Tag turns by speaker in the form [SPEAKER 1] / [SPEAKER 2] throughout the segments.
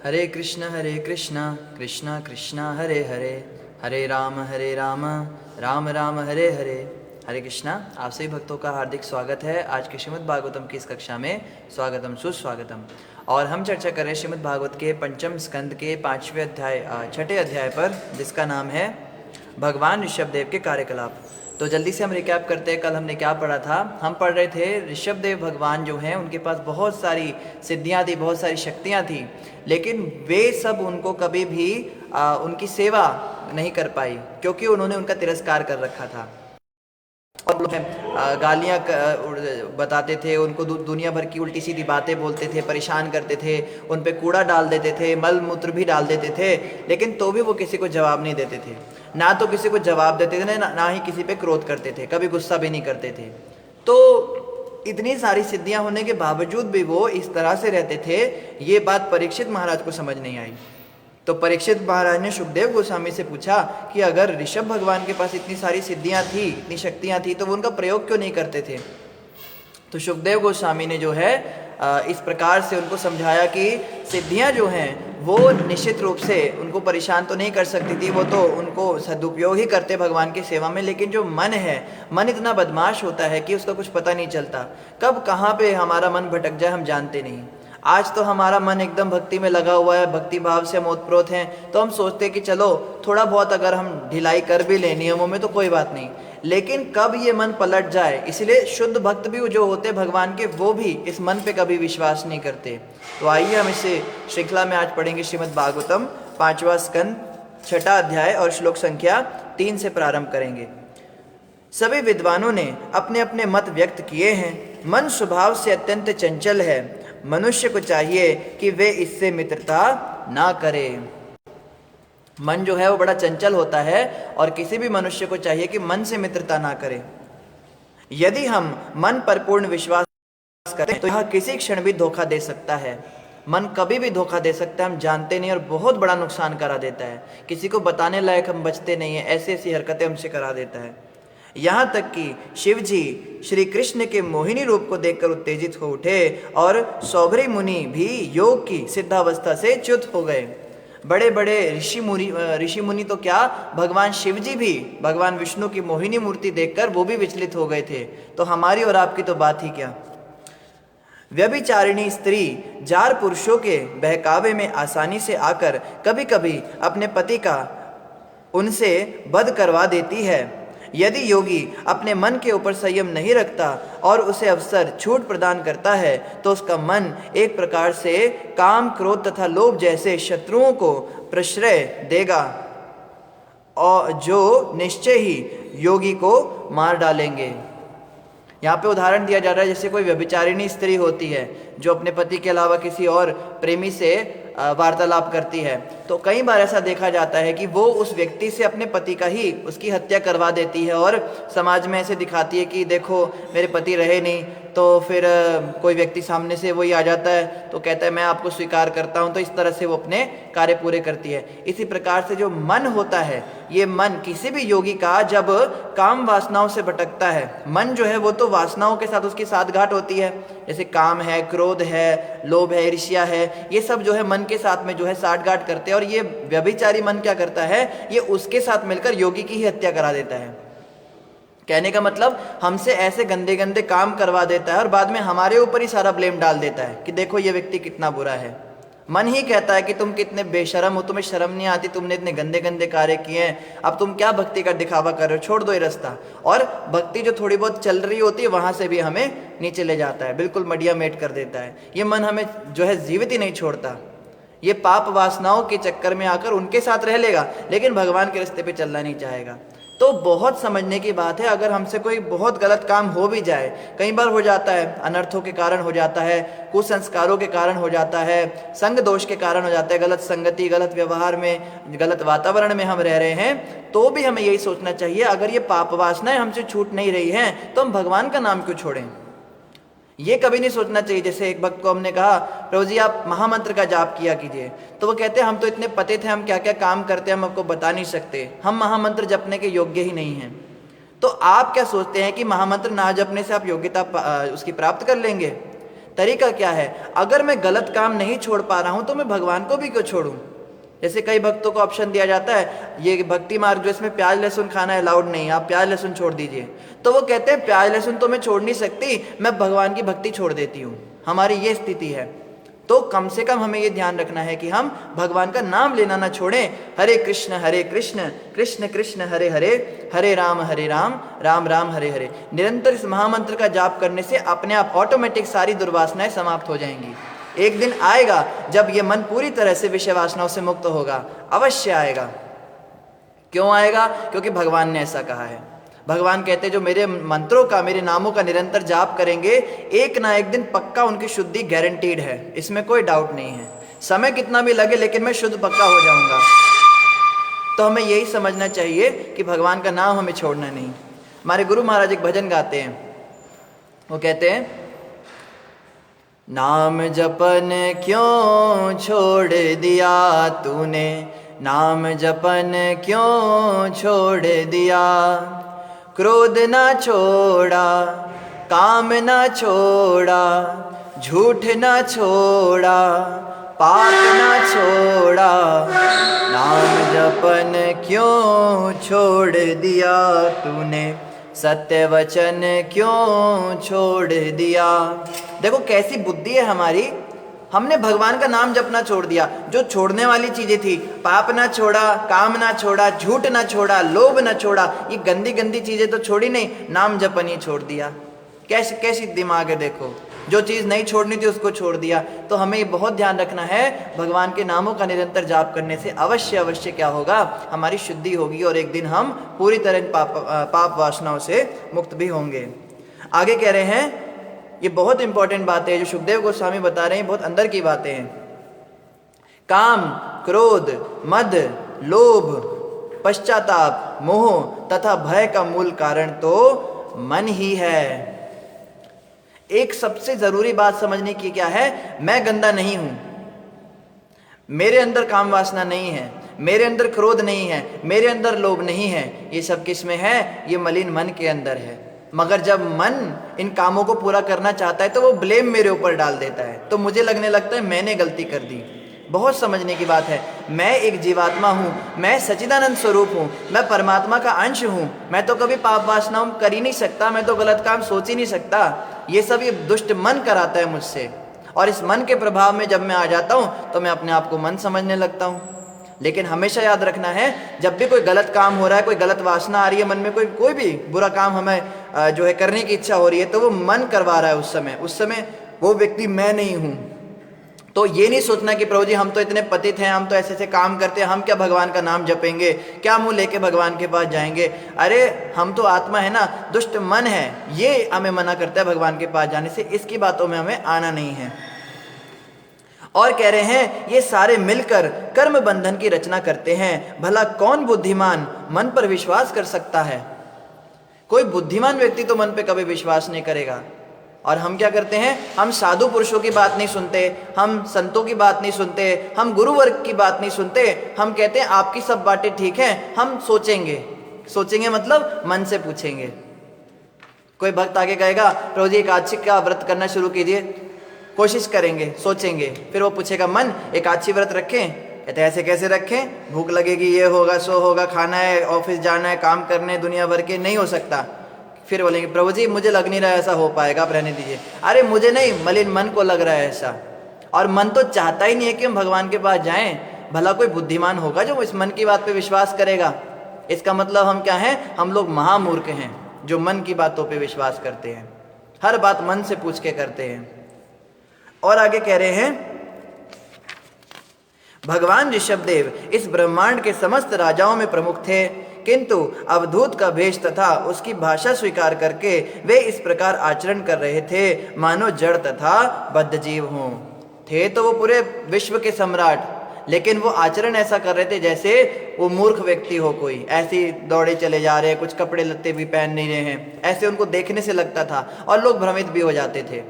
[SPEAKER 1] हरे कृष्णा कृष्णा कृष्णा हरे हरे, हरे राम राम राम हरे हरे। हरे कृष्णा। आप सभी भक्तों का हार्दिक स्वागत है आज के श्रीमद् भागवतम की इस कक्षा में। स्वागतम सुस्वागतम। और हम चर्चा कर रहे हैं श्रीमद् भागवत के पंचम स्कंद के 6ठे अध्याय पर, जिसका नाम है भगवान ऋषभदेव के कार्यकलाप। तो जल्दी से हम रिकैप करते हैं, कल हमने क्या पढ़ा था। हम पढ़ रहे थे ऋषभदेव भगवान जो हैं उनके पास बहुत सारी सिद्धियां थी, बहुत सारी शक्तियां थी, लेकिन वे सब उनको कभी भी उनकी सेवा नहीं कर पाई, क्योंकि उन्होंने उनका तिरस्कार कर रखा था। और गालियाँ बताते थे उनको, दुनिया भर की उल्टी सीधी बातें बोलते थे, परेशान करते थे, उन पे कूड़ा डाल देते थे, मल मूत्र भी डाल देते थे, लेकिन तो भी वो किसी को जवाब नहीं देते थे। ना तो किसी को जवाब देते थे, ना ही किसी पे क्रोध करते थे, कभी गुस्सा भी नहीं करते थे। तो इतनी सारी सिद्धियां होने के बावजूद भी वो इस तरह से रहते थे, ये बात परीक्षित महाराज को समझ नहीं आई। तो परीक्षित महाराज ने सुखदेव गोस्वामी से पूछा कि अगर ऋषभ भगवान के पास इतनी सारी सिद्धियां थी, इतनी शक्तियां थी, तो वो उनका प्रयोग क्यों नहीं करते थे। तो सुखदेव गोस्वामी ने जो है इस प्रकार से उनको समझाया कि सिद्धियां जो हैं वो निश्चित रूप से उनको परेशान तो नहीं कर सकती थी, वो तो उनको सदुपयोग ही करते भगवान की सेवा में। लेकिन जो मन है, मन इतना बदमाश होता है कि उसका कुछ पता नहीं चलता, कब कहाँ पे हमारा मन भटक जाए हम जानते नहीं। आज तो हमारा मन एकदम भक्ति में लगा हुआ है, भक्ति भाव से हम ओतप्रोत हैं, तो हम सोचते हैं कि चलो थोड़ा बहुत अगर हम ढिलाई कर भी लें नियमों में तो कोई बात नहीं। लेकिन कब ये मन पलट जाए, इसलिए शुद्ध भक्त भी जो होते भगवान के, वो भी इस मन पे कभी विश्वास नहीं करते। तो आइए हम इसे श्रृंखला में आज पढ़ेंगे श्रीमद् भागवतम 5वां स्कंद 6ठा अध्याय और श्लोक संख्या 3 से प्रारंभ करेंगे। सभी विद्वानों ने अपने अपने मत व्यक्त किए हैं। मन स्वभाव से अत्यंत चंचल है, मनुष्य को चाहिए कि वे इससे मित्रता ना करे। मन जो है वो बड़ा चंचल होता है और किसी भी मनुष्य को चाहिए कि मन से मित्रता ना करे। यदि हम मन पर पूर्ण विश्वास करें तो यह किसी क्षण भी धोखा दे सकता है। मन कभी भी धोखा दे सकता है, हम जानते नहीं, और बहुत बड़ा नुकसान करा देता है। किसी को बताने लायक हम बचते नहीं है, ऐसी ऐसी हरकतें हमसे करा देता है। यहाँ तक कि शिव जी श्री कृष्ण के मोहिनी रूप को देखकर उत्तेजित हो उठे और सौभरी मुनि भी योग की सिद्धावस्था से च्युत हो गए। बड़े बड़े ऋषि मुनि तो क्या, भगवान शिव जी भी भगवान विष्णु की मोहिनी मूर्ति देखकर वो भी विचलित हो गए थे, तो हमारी और आपकी तो बात ही क्या। व्यभिचारिणी स्त्री जार पुरुषों के बहकावे में आसानी से आकर कभी कभी अपने पति का उनसे वध करवा देती है। यदि योगी अपने मन के ऊपर संयम नहीं रखता और उसे अवसर छूट प्रदान करता है, तो उसका मन एक प्रकार से काम, क्रोध तथा लोभ जैसे शत्रुओं को प्रश्रय देगा, और जो निश्चय ही योगी को मार डालेंगे। यहाँ पे उदाहरण दिया जा रहा है, जैसे कोई व्यभिचारिणी स्त्री होती है जो अपने पति के अलावा किसी और प्रेमी से वार्तालाप करती है, तो कई बार ऐसा देखा जाता है कि वो उस व्यक्ति से अपने पति का ही उसकी हत्या करवा देती है और समाज में ऐसे दिखाती है कि देखो मेरे पति रहे नहीं। तो फिर कोई व्यक्ति सामने से वही आ जाता है तो कहता है मैं आपको स्वीकार करता हूँ, तो इस तरह से वो अपने कार्य पूरे करती है। इसी प्रकार से जो मन होता है, ये मन किसी भी योगी का जब काम वासनाओं से भटकता है, मन जो है वो तो वासनाओं के साथ उसकी साठगांठ होती है, जैसे काम है, क्रोध है, लोभ है, ईर्ष्या है, ये सब जो है मन के साथ में जो है साठगांठ करते हैं। और ये व्यभिचारी मन क्या करता है, ये उसके साथ मिलकर योगी की ही हत्या करा देता है। कहने का मतलब हमसे ऐसे गंदे गंदे काम करवा देता है और बाद में हमारे ऊपर ही सारा ब्लेम डाल देता है कि देखो ये व्यक्ति कितना बुरा है। मन ही कहता है कि तुम कितने बेशरम हो, तुम्हें शर्म नहीं आती, तुमने इतने गंदे गंदे कार्य किए हैं, अब तुम क्या भक्ति का दिखावा कर रहे हो, छोड़ दो ये रास्ता। और भक्ति जो थोड़ी बहुत चल रही होती है वहां से भी हमें नीचे ले जाता है, बिल्कुल मडिया मेट कर देता है। ये मन हमें जो है जीवित ही नहीं छोड़ता, ये पाप वासनाओं के चक्कर में आकर उनके साथ रह लेगा, लेकिन भगवान के रास्ते पे चलना नहीं चाहेगा। तो बहुत समझने की बात है, अगर हमसे कोई बहुत गलत काम हो भी जाए, कई बार हो जाता है, अनर्थों के कारण हो जाता है, कुसंस्कारों के कारण हो जाता है, संग दोष के कारण हो जाता है, गलत संगति, गलत व्यवहार में, गलत वातावरण में हम रह रहे हैं, तो भी हमें यही सोचना चाहिए अगर ये पाप वासनाएं हमसे छूट नहीं रही हैं तो हम भगवान का नाम क्यों छोड़ें। ये कभी नहीं सोचना चाहिए। जैसे एक भक्त को हमने कहा प्रभु जी आप महामंत्र का जाप किया कीजिए, तो वो कहते हैं हम तो इतने पते थे, हम क्या क्या काम करते हैं हम आपको बता नहीं सकते, हम महामंत्र जपने के योग्य ही नहीं हैं। तो आप क्या सोचते हैं कि महामंत्र ना जपने से आप योग्यता उसकी प्राप्त कर लेंगे? तरीका क्या है? अगर मैं गलत काम नहीं छोड़ पा रहा हूं तो मैं भगवान को भी क्यों छोड़ूं? जैसे कई भक्तों को ऑप्शन दिया जाता है, ये भक्ति मार्ग जो इसमें प्याज लहसुन खाना अलाउड नहीं है, आप प्याज लहसुन छोड़ दीजिए। तो वो कहते हैं प्याज लहसुन तो मैं छोड़ नहीं सकती, मैं भगवान की भक्ति छोड़ देती हूँ। हमारी ये स्थिति है। तो कम से कम हमें ये ध्यान रखना है कि हम भगवान का नाम लेना ना छोड़ें। हरे कृष्ण कृष्ण कृष्ण हरे हरे, हरे राम राम राम हरे हरे। निरंतर इस महामंत्र का जाप करने से अपने आप ऑटोमेटिक सारी दुर्वासनाएं समाप्त हो जाएंगी। एक दिन आएगा जब ये मन पूरी तरह से विषय वासनाओं से मुक्त होगा, अवश्य आएगा। क्यों आएगा? क्योंकि भगवान ने ऐसा कहा है। भगवान कहते हैं जो मेरे मंत्रों का, मेरे नामों का निरंतर जाप करेंगे, एक ना एक दिन पक्का उनकी शुद्धि गारंटीड है, इसमें कोई डाउट नहीं है। समय कितना भी लगे लेकिन मैं शुद्ध पक्का हो जाऊंगा। तो हमें यही समझना चाहिए कि भगवान का नाम हमें छोड़ना नहीं। हमारे गुरु महाराज एक भजन गाते हैं, वो कहते हैं, नाम जपन क्यों छोड़ दिया तूने, नाम जपन क्यों छोड़ दिया, क्रोध ना छोड़ा, काम ना छोड़ा, झूठ ना छोड़ा, पाप ना छोड़ा, नाम जपन क्यों छोड़ दिया तूने, सत्य वचन क्यों छोड़ दिया। देखो कैसी बुद्धि है हमारी, हमने भगवान का नाम जपना छोड़ दिया। जो छोड़ने वाली चीजें थी, पाप ना छोड़ा, काम ना छोड़ा, झूठ ना छोड़ा, लोभ ना छोड़ा, ये गंदी गंदी चीजें तो छोड़ी नहीं, नाम जपन ही छोड़ दिया। कैसी कैसी दिमाग है देखो, जो चीज नहीं छोड़नी थी उसको छोड़ दिया। तो हमें ये बहुत ध्यान रखना है, भगवान के नामों का निरंतर जाप करने से अवश्य अवश्य क्या होगा, हमारी शुद्धि होगी और एक दिन हम पूरी तरह पाप वासनाओं से मुक्त भी होंगे। आगे कह रहे हैं, ये बहुत इंपॉर्टेंट बात है जो सुखदेव गोस्वामी बता रहे हैं, बहुत अंदर की बातें हैं। काम, क्रोध, मद, लोभ, पश्चाताप, मोह तथा भय का मूल कारण तो मन ही है। एक सबसे जरूरी बात समझने की क्या है, मैं गंदा नहीं हूं, मेरे अंदर काम वासना नहीं है, मेरे अंदर क्रोध नहीं है, मेरे अंदर लोभ नहीं है। ये सब किस में है? ये मलिन मन के अंदर है। मगर जब मन इन कामों को पूरा करना चाहता है तो वो ब्लेम मेरे ऊपर डाल देता है, तो मुझे लगने लगता है मैंने गलती कर दी। बहुत समझने की बात है, मैं एक जीवात्मा हूँ, मैं सच्चिदानंद स्वरूप हूँ, मैं परमात्मा का अंश हूँ, मैं तो कभी पाप वासनाओं कर ही नहीं सकता, मैं तो गलत काम सोच ही नहीं सकता। ये सब ये दुष्ट मन कराता है मुझसे, और इस मन के प्रभाव में जब मैं आ जाता हूँ तो मैं अपने आप को मन समझने लगता हूँ। लेकिन हमेशा याद रखना है, जब भी कोई गलत काम हो रहा है, कोई गलत वासना आ रही है मन में, कोई भी बुरा काम हमें जो है करने की इच्छा हो रही है, तो वो मन करवा रहा है उस समय वो व्यक्ति मैं नहीं हूँ। तो ये नहीं सोचना कि प्रभु जी हम तो इतने पतित हैं, हम तो ऐसे ऐसे काम करते हैं, हम क्या भगवान का नाम जपेंगे, क्या मुंह लेके भगवान के पास जाएंगे। अरे हम तो आत्मा है ना, दुष्ट मन है, ये हमें मना करता है भगवान के पास जाने से। इसकी बातों में हमें आना नहीं है। और कह रहे हैं, ये सारे मिलकर कर्म बंधन की रचना करते हैं। भला कौन बुद्धिमान मन पर विश्वास कर सकता है? कोई बुद्धिमान व्यक्ति तो मन पे कभी विश्वास नहीं करेगा। और हम क्या करते हैं, हम साधु पुरुषों की बात नहीं सुनते, हम संतों की बात नहीं सुनते, हम गुरु वर्ग की बात नहीं सुनते। हम कहते हैं आपकी सब बातें ठीक हैं, हम सोचेंगे मतलब मन से पूछेंगे। कोई भक्त आगे कहेगा प्रभु जी एकादशी का व्रत करना शुरू कीजिए, कोशिश करेंगे, सोचेंगे, फिर वो पूछेगा मन एकादशी व्रत रखें? कहते ऐसे कैसे रखें, भूख लगेगी, ये होगा सो होगा, खाना है, ऑफिस जाना है, काम करने दुनिया भर के, नहीं हो सकता। फिर बोलेंगे प्रभु जी मुझे लग नहीं रहा है ऐसा हो पाएगा, आप रहने दीजिए। अरे मुझे नहीं, मलिन मन को लग रहा है ऐसा, और मन तो चाहता ही नहीं है कि हम भगवान के पास जाएं। भला कोई बुद्धिमान होगा जो इस मन की बात पे विश्वास करेगा? इसका मतलब हम क्या हैं, हम लोग महामूर्ख हैं जो मन की बातों पे विश्वास करते हैं, हर बात मन से पूछ के करते हैं। और आगे कह रहे हैं, भगवान ऋषभदेव इस ब्रह्मांड के समस्त राजाओं में प्रमुख थे, किंतु अवधूत का भेष तथा उसकी भाषा स्वीकार करके वे इस प्रकार आचरण कर रहे थे मानो जड़ तथा बद्ध जीव हों। थे तो वो पूरे विश्व के सम्राट, लेकिन वो आचरण ऐसा कर रहे थे जैसे वो मूर्ख व्यक्ति हो, कोई ऐसी दौड़े चले जा रहे हैं, कुछ कपड़े लत्ते भी पहन नहीं रहे हैं, ऐसे उनको देखने से लगता था, और लोग भ्रमित भी हो जाते थे।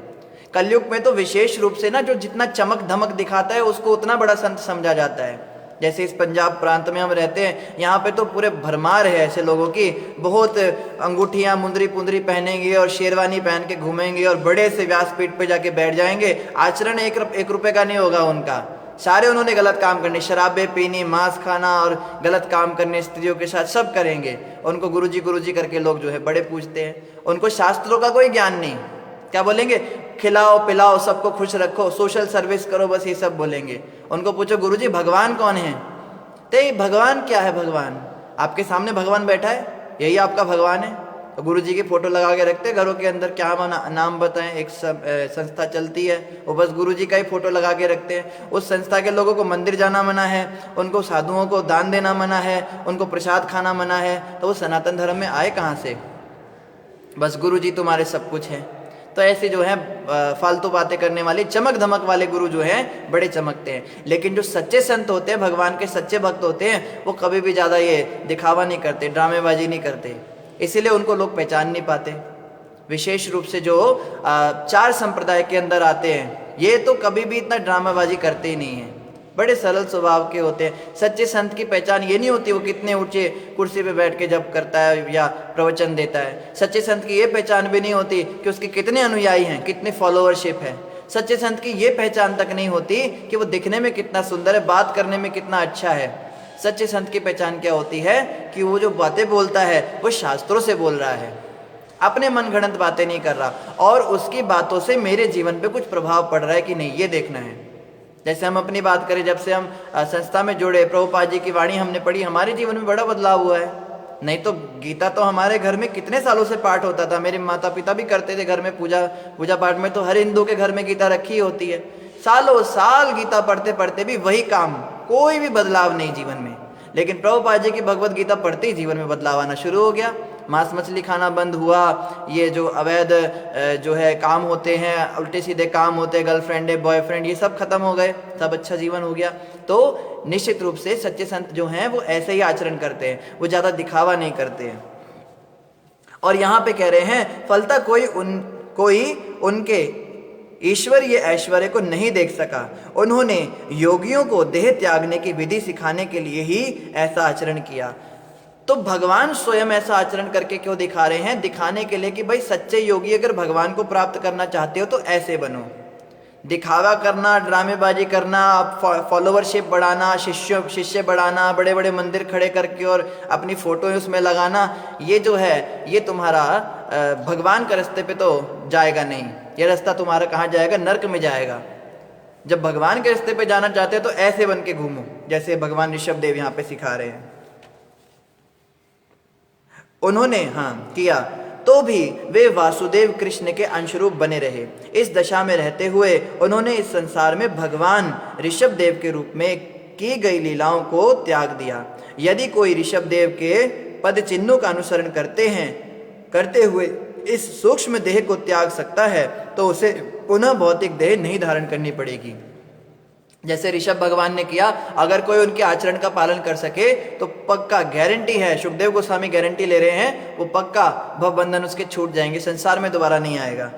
[SPEAKER 1] कलयुग में तो विशेष रूप से ना, जो जितना चमक धमक दिखाता है उसको उतना बड़ा संत समझा जाता है। जैसे इस पंजाब प्रांत में हम रहते हैं, यहाँ पे तो पूरे भरमार है ऐसे लोगों की, बहुत अंगूठियाँ मुंदरी पुंदरी पहनेंगे और शेरवानी पहन के घूमेंगे और बड़े से व्यासपीठ पे जाके बैठ जाएंगे। आचरण एक रुपए का नहीं होगा उनका। सारे उन्होंने गलत काम करने, शराबें पीनी, मांस खाना और गलत काम करने स्त्रियों के साथ, सब करेंगे। उनको गुरुजी करके लोग जो है बड़े पूजते हैं। उनको शास्त्रों का कोई ज्ञान नहीं। क्या बोलेंगे? खिलाओ पिलाओ, सबको खुश रखो, सोशल सर्विस करो, बस ये सब बोलेंगे। उनको पूछो गुरुजी भगवान कौन है? तो भगवान क्या है? भगवान आपके सामने भगवान बैठा है, यही आपका भगवान है। तो गुरुजी की फोटो लगा के रखते घरों के अंदर। क्या नाम बताएं? एक संस्था चलती है, वो बस गुरुजी का ही फोटो लगा के रखते हैं। उस संस्था के लोगों को मंदिर जाना मना है, उनको साधुओं को दान देना मना है, उनको प्रसाद खाना मना है। तो वो सनातन धर्म में आए कहाँ से? बस गुरुजी तुम्हारे सब कुछ है। तो ऐसे जो है फालतू बातें करने वाले, चमक धमक वाले गुरु जो हैं बड़े चमकते हैं। लेकिन जो सच्चे संत होते हैं, भगवान के सच्चे भक्त होते हैं, वो कभी भी ज़्यादा ये दिखावा नहीं करते, ड्रामेबाजी नहीं करते। इसीलिए उनको लोग पहचान नहीं पाते। विशेष रूप से जो 4 संप्रदाय के अंदर आते हैं, ये तो कभी भी इतना ड्रामेबाजी करते ही नहीं हैं, बड़े सरल स्वभाव के होते हैं। सच्चे संत की पहचान ये नहीं होती वो कितने ऊंचे कुर्सी पे बैठ के जप करता है या प्रवचन देता है। सच्चे संत की ये पहचान भी नहीं होती कि उसके कितने अनुयायी हैं, कितने फॉलोअरशिप है। सच्चे संत की ये पहचान तक नहीं होती कि वो दिखने में कितना सुंदर है, बात करने में कितना अच्छा है। सच्चे संत की पहचान क्या होती है कि वो जो बातें बोलता है वो शास्त्रों से बोल रहा है, अपने मन गढ़ंत बातें नहीं कर रहा, और उसकी बातों से मेरे जीवन पे कुछ प्रभाव पड़ रहा है कि नहीं, ये देखना है। जैसे हम अपनी बात करें, जब से हम संस्था में जुड़े, प्रभुपाद जी की वाणी हमने पढ़ी, हमारे जीवन में बड़ा बदलाव हुआ है। नहीं तो गीता तो हमारे घर में कितने सालों से पाठ होता था, मेरे माता पिता भी करते थे घर में पूजा पाठ में, तो हर हिंदू के घर में गीता रखी होती है। सालों साल गीता पढ़ते पढ़ते भी वही काम, कोई भी बदलाव नहीं जीवन में। लेकिन प्रभुपाद जी की भगवत गीता पढ़ते ही जीवन में बदलाव आना शुरू हो गया। मांस मछली खाना बंद हुआ, ये जो अवैध जो है काम होते हैं, उल्टे सीधे काम होते हैं, गर्लफ्रेंड है बॉयफ्रेंड, ये सब खत्म हो गए, सब अच्छा जीवन हो गया। तो निश्चित रूप से सच्चे संत जो हैं वो ऐसे ही आचरण करते हैं, वो ज़्यादा दिखावा नहीं करते हैं। और यहाँ पे कह रहे हैं फलता कोई उनके ईश्वरीय ऐश्वर्य को नहीं देख सका। उन्होंने योगियों को देह त्यागने की विधि सिखाने के लिए ही ऐसा आचरण किया। तो भगवान स्वयं ऐसा आचरण करके क्यों दिखा रहे हैं? दिखाने के लिए कि भाई सच्चे योगी अगर भगवान को प्राप्त करना चाहते हो तो ऐसे बनो। दिखावा करना, ड्रामेबाजी करना, फॉलोवरशिप बढ़ाना, शिष्य बढ़ाना, बड़े बड़े मंदिर खड़े करके और अपनी फोटो उसमें लगाना, ये जो है ये तुम्हारा भगवान के रास्ते पे तो जाएगा नहीं। ये रास्ता तुम्हारा कहाँ जाएगा? नर्क में जाएगा। जब भगवान के रास्ते पे जाना चाहते हो तो ऐसे बन के घूमो, जैसे भगवान ऋषभ देव यहाँ पे सिखा रहे हैं। उन्होंने किया तो भी वे वासुदेव कृष्ण के अंशरूप बने रहे। इस दशा में रहते हुए उन्होंने इस संसार में भगवान ऋषभ देव के रूप में की गई लीलाओं को त्याग दिया। यदि कोई ऋषभ देव के पद चिन्हों का अनुसरण करते हुए इस सूक्ष्म देह को त्याग सकता है तो उसे पुनः भौतिक देह नहीं धारण करनी पड़ेगी। जैसे ऋषभ भगवान ने किया, अगर कोई उनके आचरण का पालन कर सके तो पक्का गारंटी है, सुखदेव गोस्वामी गारंटी ले रहे हैं, वो पक्का भवबंधन उसके छूट जाएंगे, संसार में दोबारा नहीं आएगा।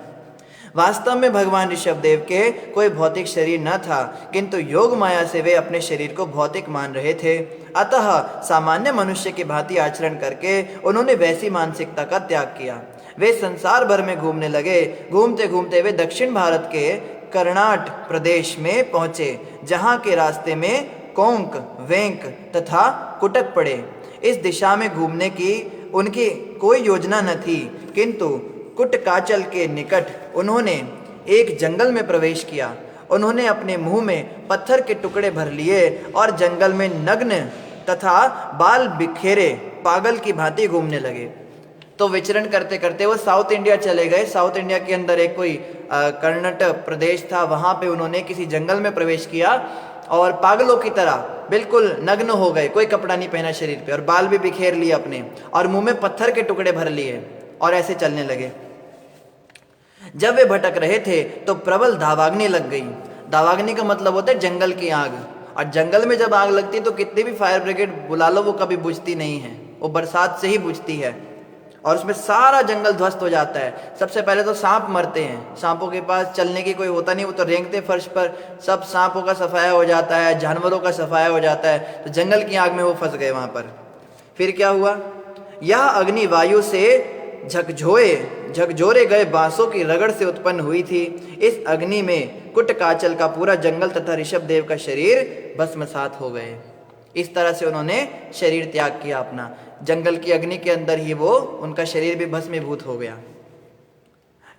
[SPEAKER 1] वास्तव में भगवान ऋषभ देव के कोई भौतिक शरीर न था, किंतु योग माया से वे अपने शरीर को भौतिक मान रहे थे। अतः सामान्य मनुष्य की भांति आचरण करके उन्होंने वैसी मानसिकता का त्याग किया। वे संसार भर में घूमने लगे। घूमते घूमते वे दक्षिण भारत के कर्नाट प्रदेश में पहुंचे, जहां के रास्ते में कोंक, वेंक तथा कुटक पड़े। इस दिशा में घूमने की उनकी कोई योजना न थी, किंतु कुटकाचल के निकट उन्होंने एक जंगल में प्रवेश किया। उन्होंने अपने मुंह में पत्थर के टुकड़े भर लिए और जंगल में नग्न तथा बाल बिखेरे पागल की भांति घूमने लगे। तो विचरण करते करते वो साउथ इंडिया चले गए। साउथ इंडिया के अंदर एक कोई कर्नाटक प्रदेश था, वहाँ पे उन्होंने किसी जंगल में प्रवेश किया और पागलों की तरह बिल्कुल नग्न हो गए, कोई कपड़ा नहीं पहना शरीर पे, और बाल भी बिखेर लिए अपने, और मुंह में पत्थर के टुकड़े भर लिए और ऐसे चलने लगे। जब वे भटक रहे थे तो प्रबल दावाग्नि लग गई। दावाग्नि का मतलब होता है जंगल की आग, और जंगल में जब आग लगती है तो कितनी भी फायर ब्रिगेड बुला लो वो कभी बुझती नहीं है, वो बरसात से ही बुझती है। और उसमें सारा जंगल ध्वस्त हो जाता है। सबसे पहले तो सांप मरते हैं, सांपों के पास चलने की कोई होता नहीं, वो तो रेंगते फर्श पर, सब सांपों का सफाया हो जाता है, जानवरों का सफाया हो जाता है, तो जंगल की आग में वो फंस गए वहाँ पर। फिर क्या हुआ, यह अग्नि वायु से झकझोरे गए बांसों की रगड़ से उत्पन्न हुई थी। इस अग्नि में कुटकाचल का पूरा जंगल तथा ऋषभ देव का शरीर भस्मसात हो गए। इस तरह से उन्होंने शरीर त्याग किया अपना, जंगल की अग्नि के अंदर ही वो उनका शरीर भी भस्मीभूत हो गया।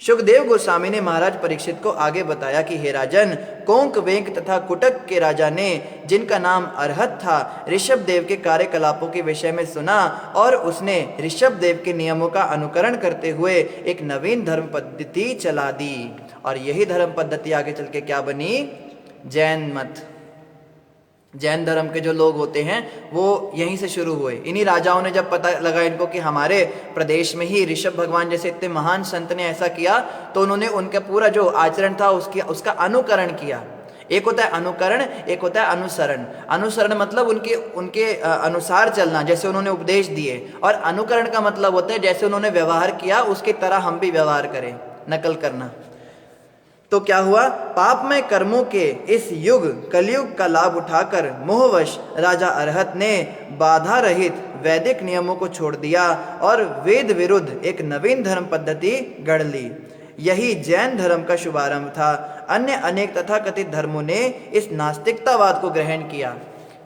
[SPEAKER 1] सुखदेव गोस्वामी ने महाराज परीक्षित को आगे बताया कि हे राजन, कोंक वेंक तथा कुटक के राजा ने, जिनका नाम अरहत था, ऋषभ देव के कार्यकलापों के विषय में सुना और उसने ऋषभ देव के नियमों का अनुकरण करते हुए एक नवीन धर्म पद्धति चला दी। और यही धर्म पद्धति आगे चल के क्या बनी, जैन मत। जैन धर्म के जो लोग होते हैं वो यहीं से शुरू हुए। इन्हीं राजाओं ने जब पता लगा इनको कि हमारे प्रदेश में ही ऋषभ भगवान जैसे इतने महान संत ने ऐसा किया, तो उन्होंने उनका पूरा जो आचरण था उसका अनुकरण किया। एक होता है अनुकरण, एक होता है अनुसरण। अनुसरण मतलब उनके अनुसार चलना, जैसे उन्होंने उपदेश दिए, और अनुकरण का मतलब होता है जैसे उन्होंने व्यवहार किया उसकी तरह हम भी व्यवहार करें, नकल करना। तो क्या हुआ, पापमय कर्मों के इस युग कलयुग का लाभ उठाकर मोहवश राजा अरहत ने बाधा रहित वैदिक नियमों को छोड़ दिया और वेद विरुद्ध एक नवीन धर्म पद्धति गढ़ ली। यही जैन धर्म का शुभारंभ था। अन्य अनेक तथाकथित धर्मों ने इस नास्तिकतावाद को ग्रहण किया।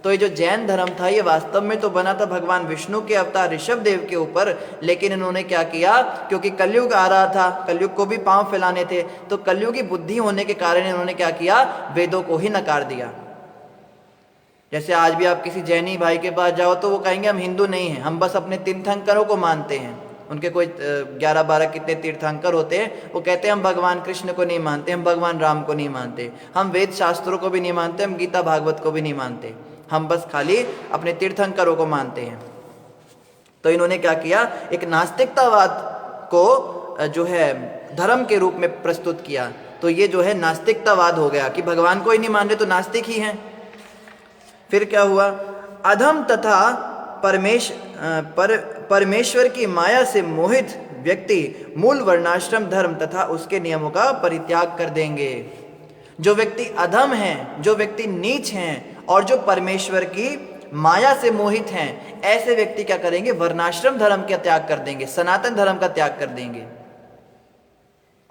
[SPEAKER 1] तो ये जो जैन धर्म था ये वास्तव में तो बना था भगवान विष्णु के अवतार ऋषभ देव के ऊपर, लेकिन इन्होंने क्या किया, क्योंकि कलयुग आ रहा था, कलयुग को भी पांव फैलाने थे, तो कलयुगी बुद्धि होने के कारण इन्होंने क्या किया, वेदों को ही नकार दिया। जैसे आज भी आप किसी जैनी भाई के पास जाओ तो वो कहेंगे हम हिंदू नहीं हैं, हम बस अपने तीर्थंकरों को मानते हैं। उनके कोई 11-12 कितने तीर्थंकर होते हैं, वो कहते हैं हम भगवान कृष्ण को नहीं मानते, हम भगवान राम को नहीं मानते, हम वेद शास्त्रों को भी नहीं मानते, हम गीता भागवत को भी नहीं मानते, हम बस खाली अपने तीर्थंकरों को मानते हैं। तो इन्होंने क्या किया, एक नास्तिकतावाद को जो है धर्म के रूप में प्रस्तुत किया। तो ये जो है नास्तिकतावाद हो गया कि भगवान को ही नहीं मान रहे तो नास्तिक ही हैं। फिर क्या हुआ, अधम तथा परमेश्वर की माया से मोहित व्यक्ति मूल वर्णाश्रम धर्म तथा उसके नियमों का परित्याग कर देंगे। जो व्यक्ति अधम हैं, जो व्यक्ति नीच हैं और जो परमेश्वर की माया से मोहित हैं, ऐसे व्यक्ति क्या करेंगे, वर्णाश्रम धर्म का त्याग कर देंगे, सनातन धर्म का त्याग कर देंगे।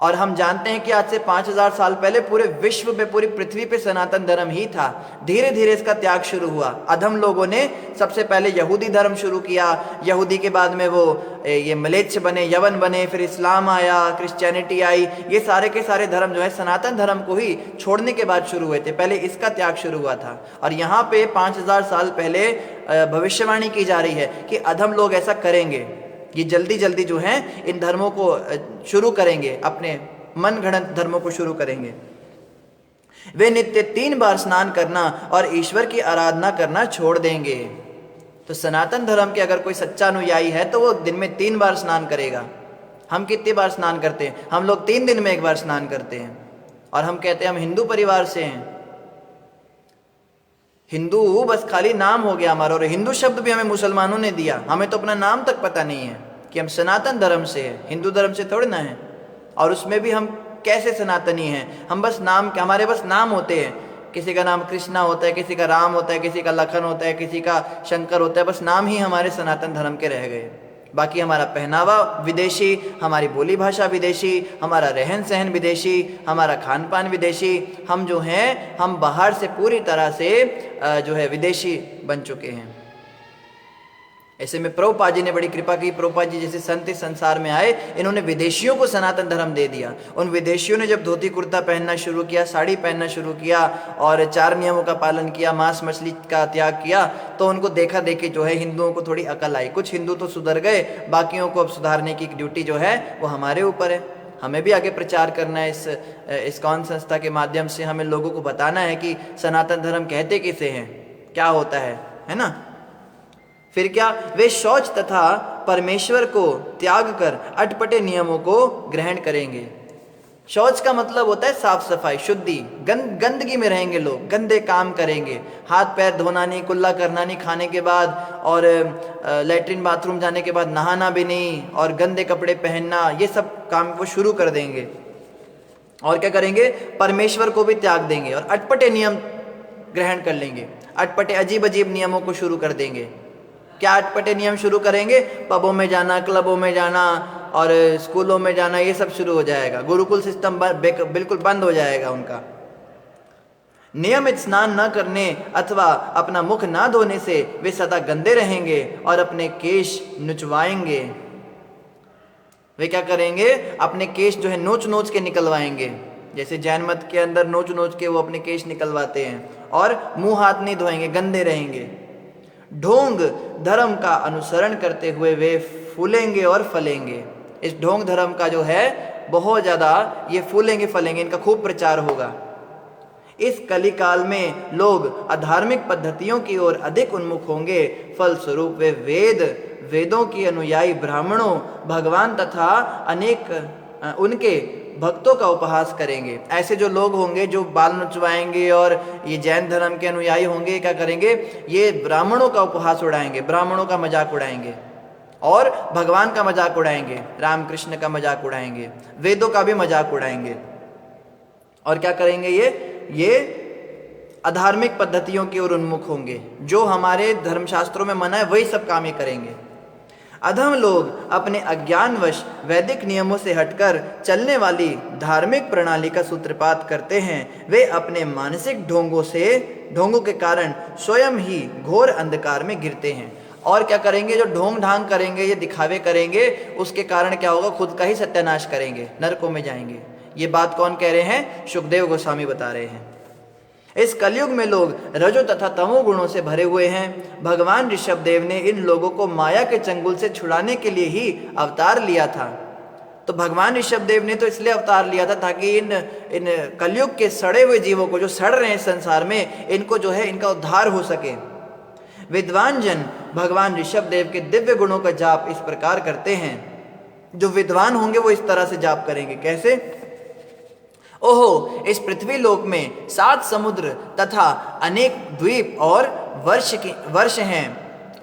[SPEAKER 1] और हम जानते हैं कि आज से 5000 साल पहले पूरे विश्व पे, पूरी पृथ्वी पे सनातन धर्म ही था। धीरे धीरे इसका त्याग शुरू हुआ। अधम लोगों ने सबसे पहले यहूदी धर्म शुरू किया, यहूदी के बाद में वो ये मलेच्छ बने, यवन बने, फिर इस्लाम आया, क्रिश्चियनिटी आई। ये सारे के सारे धर्म जो है सनातन धर्म को ही छोड़ने के बाद शुरू हुए थे, पहले इसका त्याग शुरू हुआ था। और यहाँ पे 5000 साल पहले भविष्यवाणी की जा रही है कि अधम लोग ऐसा करेंगे, ये जल्दी जल्दी जो है इन धर्मों को शुरू करेंगे, अपने मन गढ़ंत धर्मों को शुरू करेंगे। वे नित्य 3 बार स्नान करना और ईश्वर की आराधना करना छोड़ देंगे। तो सनातन धर्म के अगर कोई सच्चा अनुयायी है तो वो दिन में 3 बार स्नान करेगा। हम कितनी बार स्नान करते हैं, हम लोग 3 दिन में 1 बार स्नान करते हैं। और हम कहते हैं हम हिंदू परिवार से हैं। हिंदू बस खाली नाम हो गया हमारा, और हिंदू शब्द भी हमें मुसलमानों ने दिया, हमें तो अपना नाम तक पता नहीं है कि हम सनातन धर्म से हैं, हिंदू धर्म से थोड़ी ना है। और उसमें भी हम कैसे सनातनी हैं, हम बस नाम, हमारे बस नाम होते हैं, किसी का नाम कृष्णा होता है, किसी का राम होता है, किसी का लखन होता है, किसी का शंकर होता है, बस नाम ही हमारे सनातन धर्म के रह गए। बाकी हमारा पहनावा विदेशी, हमारी बोली भाषा विदेशी, हमारा रहन सहन विदेशी, हमारा खान पान विदेशी, हम जो हैं हम बाहर से पूरी तरह से जो है विदेशी बन चुके हैं। ऐसे में प्रभुपाद जी ने बड़ी कृपा की। प्रभुपाद जी जैसे संत इस संसार में आए, इन्होंने विदेशियों को सनातन धर्म दे दिया। उन विदेशियों ने जब धोती कुर्ता पहनना शुरू किया, साड़ी पहनना शुरू किया और 4 नियमों का पालन किया, मांस मछली का त्याग किया, तो उनको देखा देखी जो है हिंदुओं को थोड़ी अकल आई। कुछ हिंदू तो सुधर गए, बाकियों को अब सुधारने की ड्यूटी जो है वो हमारे ऊपर है। हमें भी आगे प्रचार करना है। इस इस्कॉन संस्था के माध्यम से हमें लोगों को बताना है कि सनातन धर्म कहते किसे हैं, क्या होता है ना। फिर क्या, वे शौच तथा परमेश्वर को त्याग कर अटपटे नियमों को ग्रहण करेंगे। शौच का मतलब होता है साफ सफाई, शुद्धि। गंदगी में रहेंगे लोग, गंदे काम करेंगे, हाथ पैर धोना नहीं, कुल्ला करना नहीं खाने के बाद, और लैट्रिन बाथरूम जाने के बाद नहाना भी नहीं, और गंदे कपड़े पहनना, ये सब काम वो शुरू कर देंगे। और क्या करेंगे, परमेश्वर को भी त्याग देंगे और अटपटे नियम ग्रहण कर लेंगे, अटपटे अजीब अजीब नियमों को शुरू कर देंगे। क्या अटपटे नियम शुरू करेंगे, पबों में जाना, क्लबों में जाना और स्कूलों में जाना, ये सब शुरू हो जाएगा। गुरुकुल सिस्टम बिल्कुल बंद हो जाएगा उनका। नियमित स्नान न करने अथवा अपना मुख ना धोने से वे सदा गंदे रहेंगे और अपने केश नुचवाएंगे। वे क्या करेंगे, अपने केश जो है नोच नोच के निकलवाएंगे, जैसे जैन मत के अंदर नोच नोच के वो अपने केश निकलवाते हैं, और मुंह हाथ नहीं धोएंगे, गंदे रहेंगे। ढोंग धर्म का अनुसरण करते हुए वे फूलेंगे और फलेंगे। इस ढोंग धर्म का जो है बहुत ज़्यादा ये फूलेंगे फलेंगे, इनका खूब प्रचार होगा। इस कलिकाल में लोग अधार्मिक पद्धतियों की ओर अधिक उन्मुख होंगे। फलस्वरूप वे वेदों की अनुयायी ब्राह्मणों, भगवान तथा अनेक उनके भक्तों का उपहास करेंगे। ऐसे जो लोग होंगे जो बाल नुचवाएंगे और ये जैन धर्म के अनुयायी होंगे, क्या करेंगे, ये ब्राह्मणों का उपहास उड़ाएंगे, ब्राह्मणों का मजाक उड़ाएंगे और भगवान का मजाक उड़ाएंगे, राम कृष्ण का मजाक उड़ाएंगे, वेदों का भी मजाक उड़ाएंगे। और क्या करेंगे, ये अधार्मिक पद्धतियों की ओर उन्मुख होंगे। जो हमारे धर्मशास्त्रों में मना है वही सब काम ये करेंगे। अधम लोग अपने अज्ञानवश वैदिक नियमों से हटकर चलने वाली धार्मिक प्रणाली का सूत्रपात करते हैं। वे अपने मानसिक ढोंगों के कारण स्वयं ही घोर अंधकार में गिरते हैं। और क्या करेंगे, जो ढोंग ढांग करेंगे, ये दिखावे करेंगे, उसके कारण क्या होगा, खुद का ही सत्यानाश करेंगे, नरकों में जाएंगे। ये बात कौन कह रहे हैं, सुखदेव गोस्वामी बता रहे हैं। इस कलयुग में लोग रजो तथा तमो गुणों से भरे हुए हैं। भगवान ऋषभ देव ने इन लोगों को माया के चंगुल से छुड़ाने के लिए ही अवतार लिया था। तो भगवान ऋषभ देव ने तो इसलिए अवतार लिया था ताकि इन कलयुग के सड़े हुए जीवों को, जो सड़ रहे हैं संसार में, इनको जो है इनका उद्धार हो सके। विद्वान जन भगवान ऋषभ देव के दिव्य गुणों का जाप इस प्रकार करते हैं। जो विद्वान होंगे वो इस तरह से जाप करेंगे। कैसे, ओहो, इस पृथ्वी लोक में 7 समुद्र तथा अनेक द्वीप और वर्ष हैं,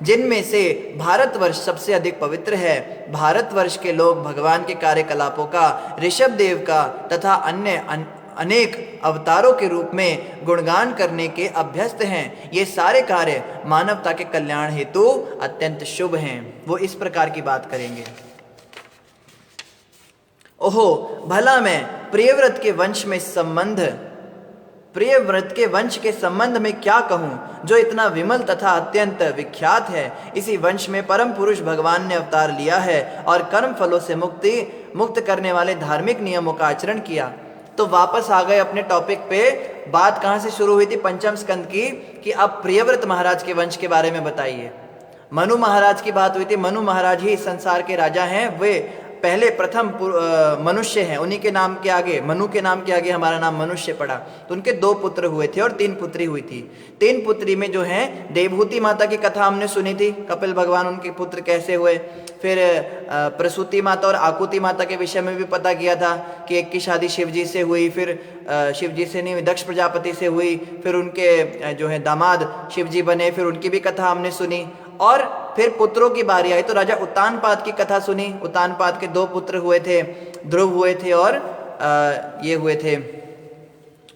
[SPEAKER 1] जिनमें से भारतवर्ष सबसे अधिक पवित्र है। भारतवर्ष के लोग भगवान के कार्यकलापों का, ऋषभ देव का तथा अन्य अनेक अवतारों के रूप में गुणगान करने के अभ्यस्त हैं। ये सारे कार्य मानवता के कल्याण हेतु अत्यंत शुभ हैं। वो इस प्रकार की बात करेंगे। ओहो, भला मैं प्रियव्रत के वंश के संबंध में क्या कहूँ, जो इतना विमल तथा अत्यंत विख्यात है। इसी वंश में परम पुरुष भगवान ने अवतार लिया है और कर्म फलों से मुक्त करने वाले धार्मिक नियमों का आचरण किया। तो वापस आ गए अपने टॉपिक पे। बात कहाँ से शुरू हुई थी, पंचम स्कंद की, कि अब प्रियव्रत महाराज के वंश के बारे में बताइए। मनु महाराज की बात हुई थी। मनु महाराज ही इस संसार के राजा हैं। वे पहले प्रथम मनुष्य हैं। उन्हीं के नाम के आगे, मनु के नाम के आगे हमारा नाम मनुष्य पड़ा। तो उनके 2 पुत्र हुए थे और 3 पुत्री हुई थी। 3 पुत्री में जो है देवहूति माता की कथा हमने सुनी थी, कपिल भगवान उनके पुत्र कैसे हुए। फिर प्रसूति माता और आकुति माता के विषय में भी पता किया था कि एक की शादी शिवजी से हुई, फिर शिवजी से नहीं, दक्ष प्रजापति से हुई, फिर उनके जो है दामाद शिवजी बने, फिर उनकी भी कथा हमने सुनी। और फिर पुत्रों की बारी आई तो राजा उत्तानपाद की कथा सुनी। उत्तानपाद के 2 पुत्र हुए थे, ध्रुव हुए थे और ये हुए थे,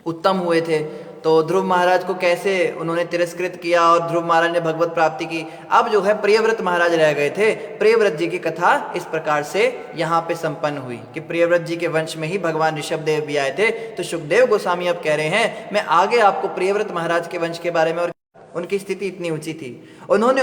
[SPEAKER 1] उत्तम हुए थे। तो ध्रुव महाराज को कैसे उन्होंने तिरस्कृत किया और ध्रुव महाराज ने भगवत प्राप्ति की। अब जो है प्रियव्रत महाराज रह गए थे। प्रियव्रत जी की कथा इस प्रकार से यहाँ पे संपन्न हुई कि प्रियव्रत जी के वंश में ही भगवान ऋषभ देव भी आए थे। तो सुखदेव गोस्वामी अब कह रहे हैं, मैं आगे आपको प्रियव्रत महाराज के वंश के बारे में, और उनकी स्थिति इतनी ऊंची थी, उन्होंने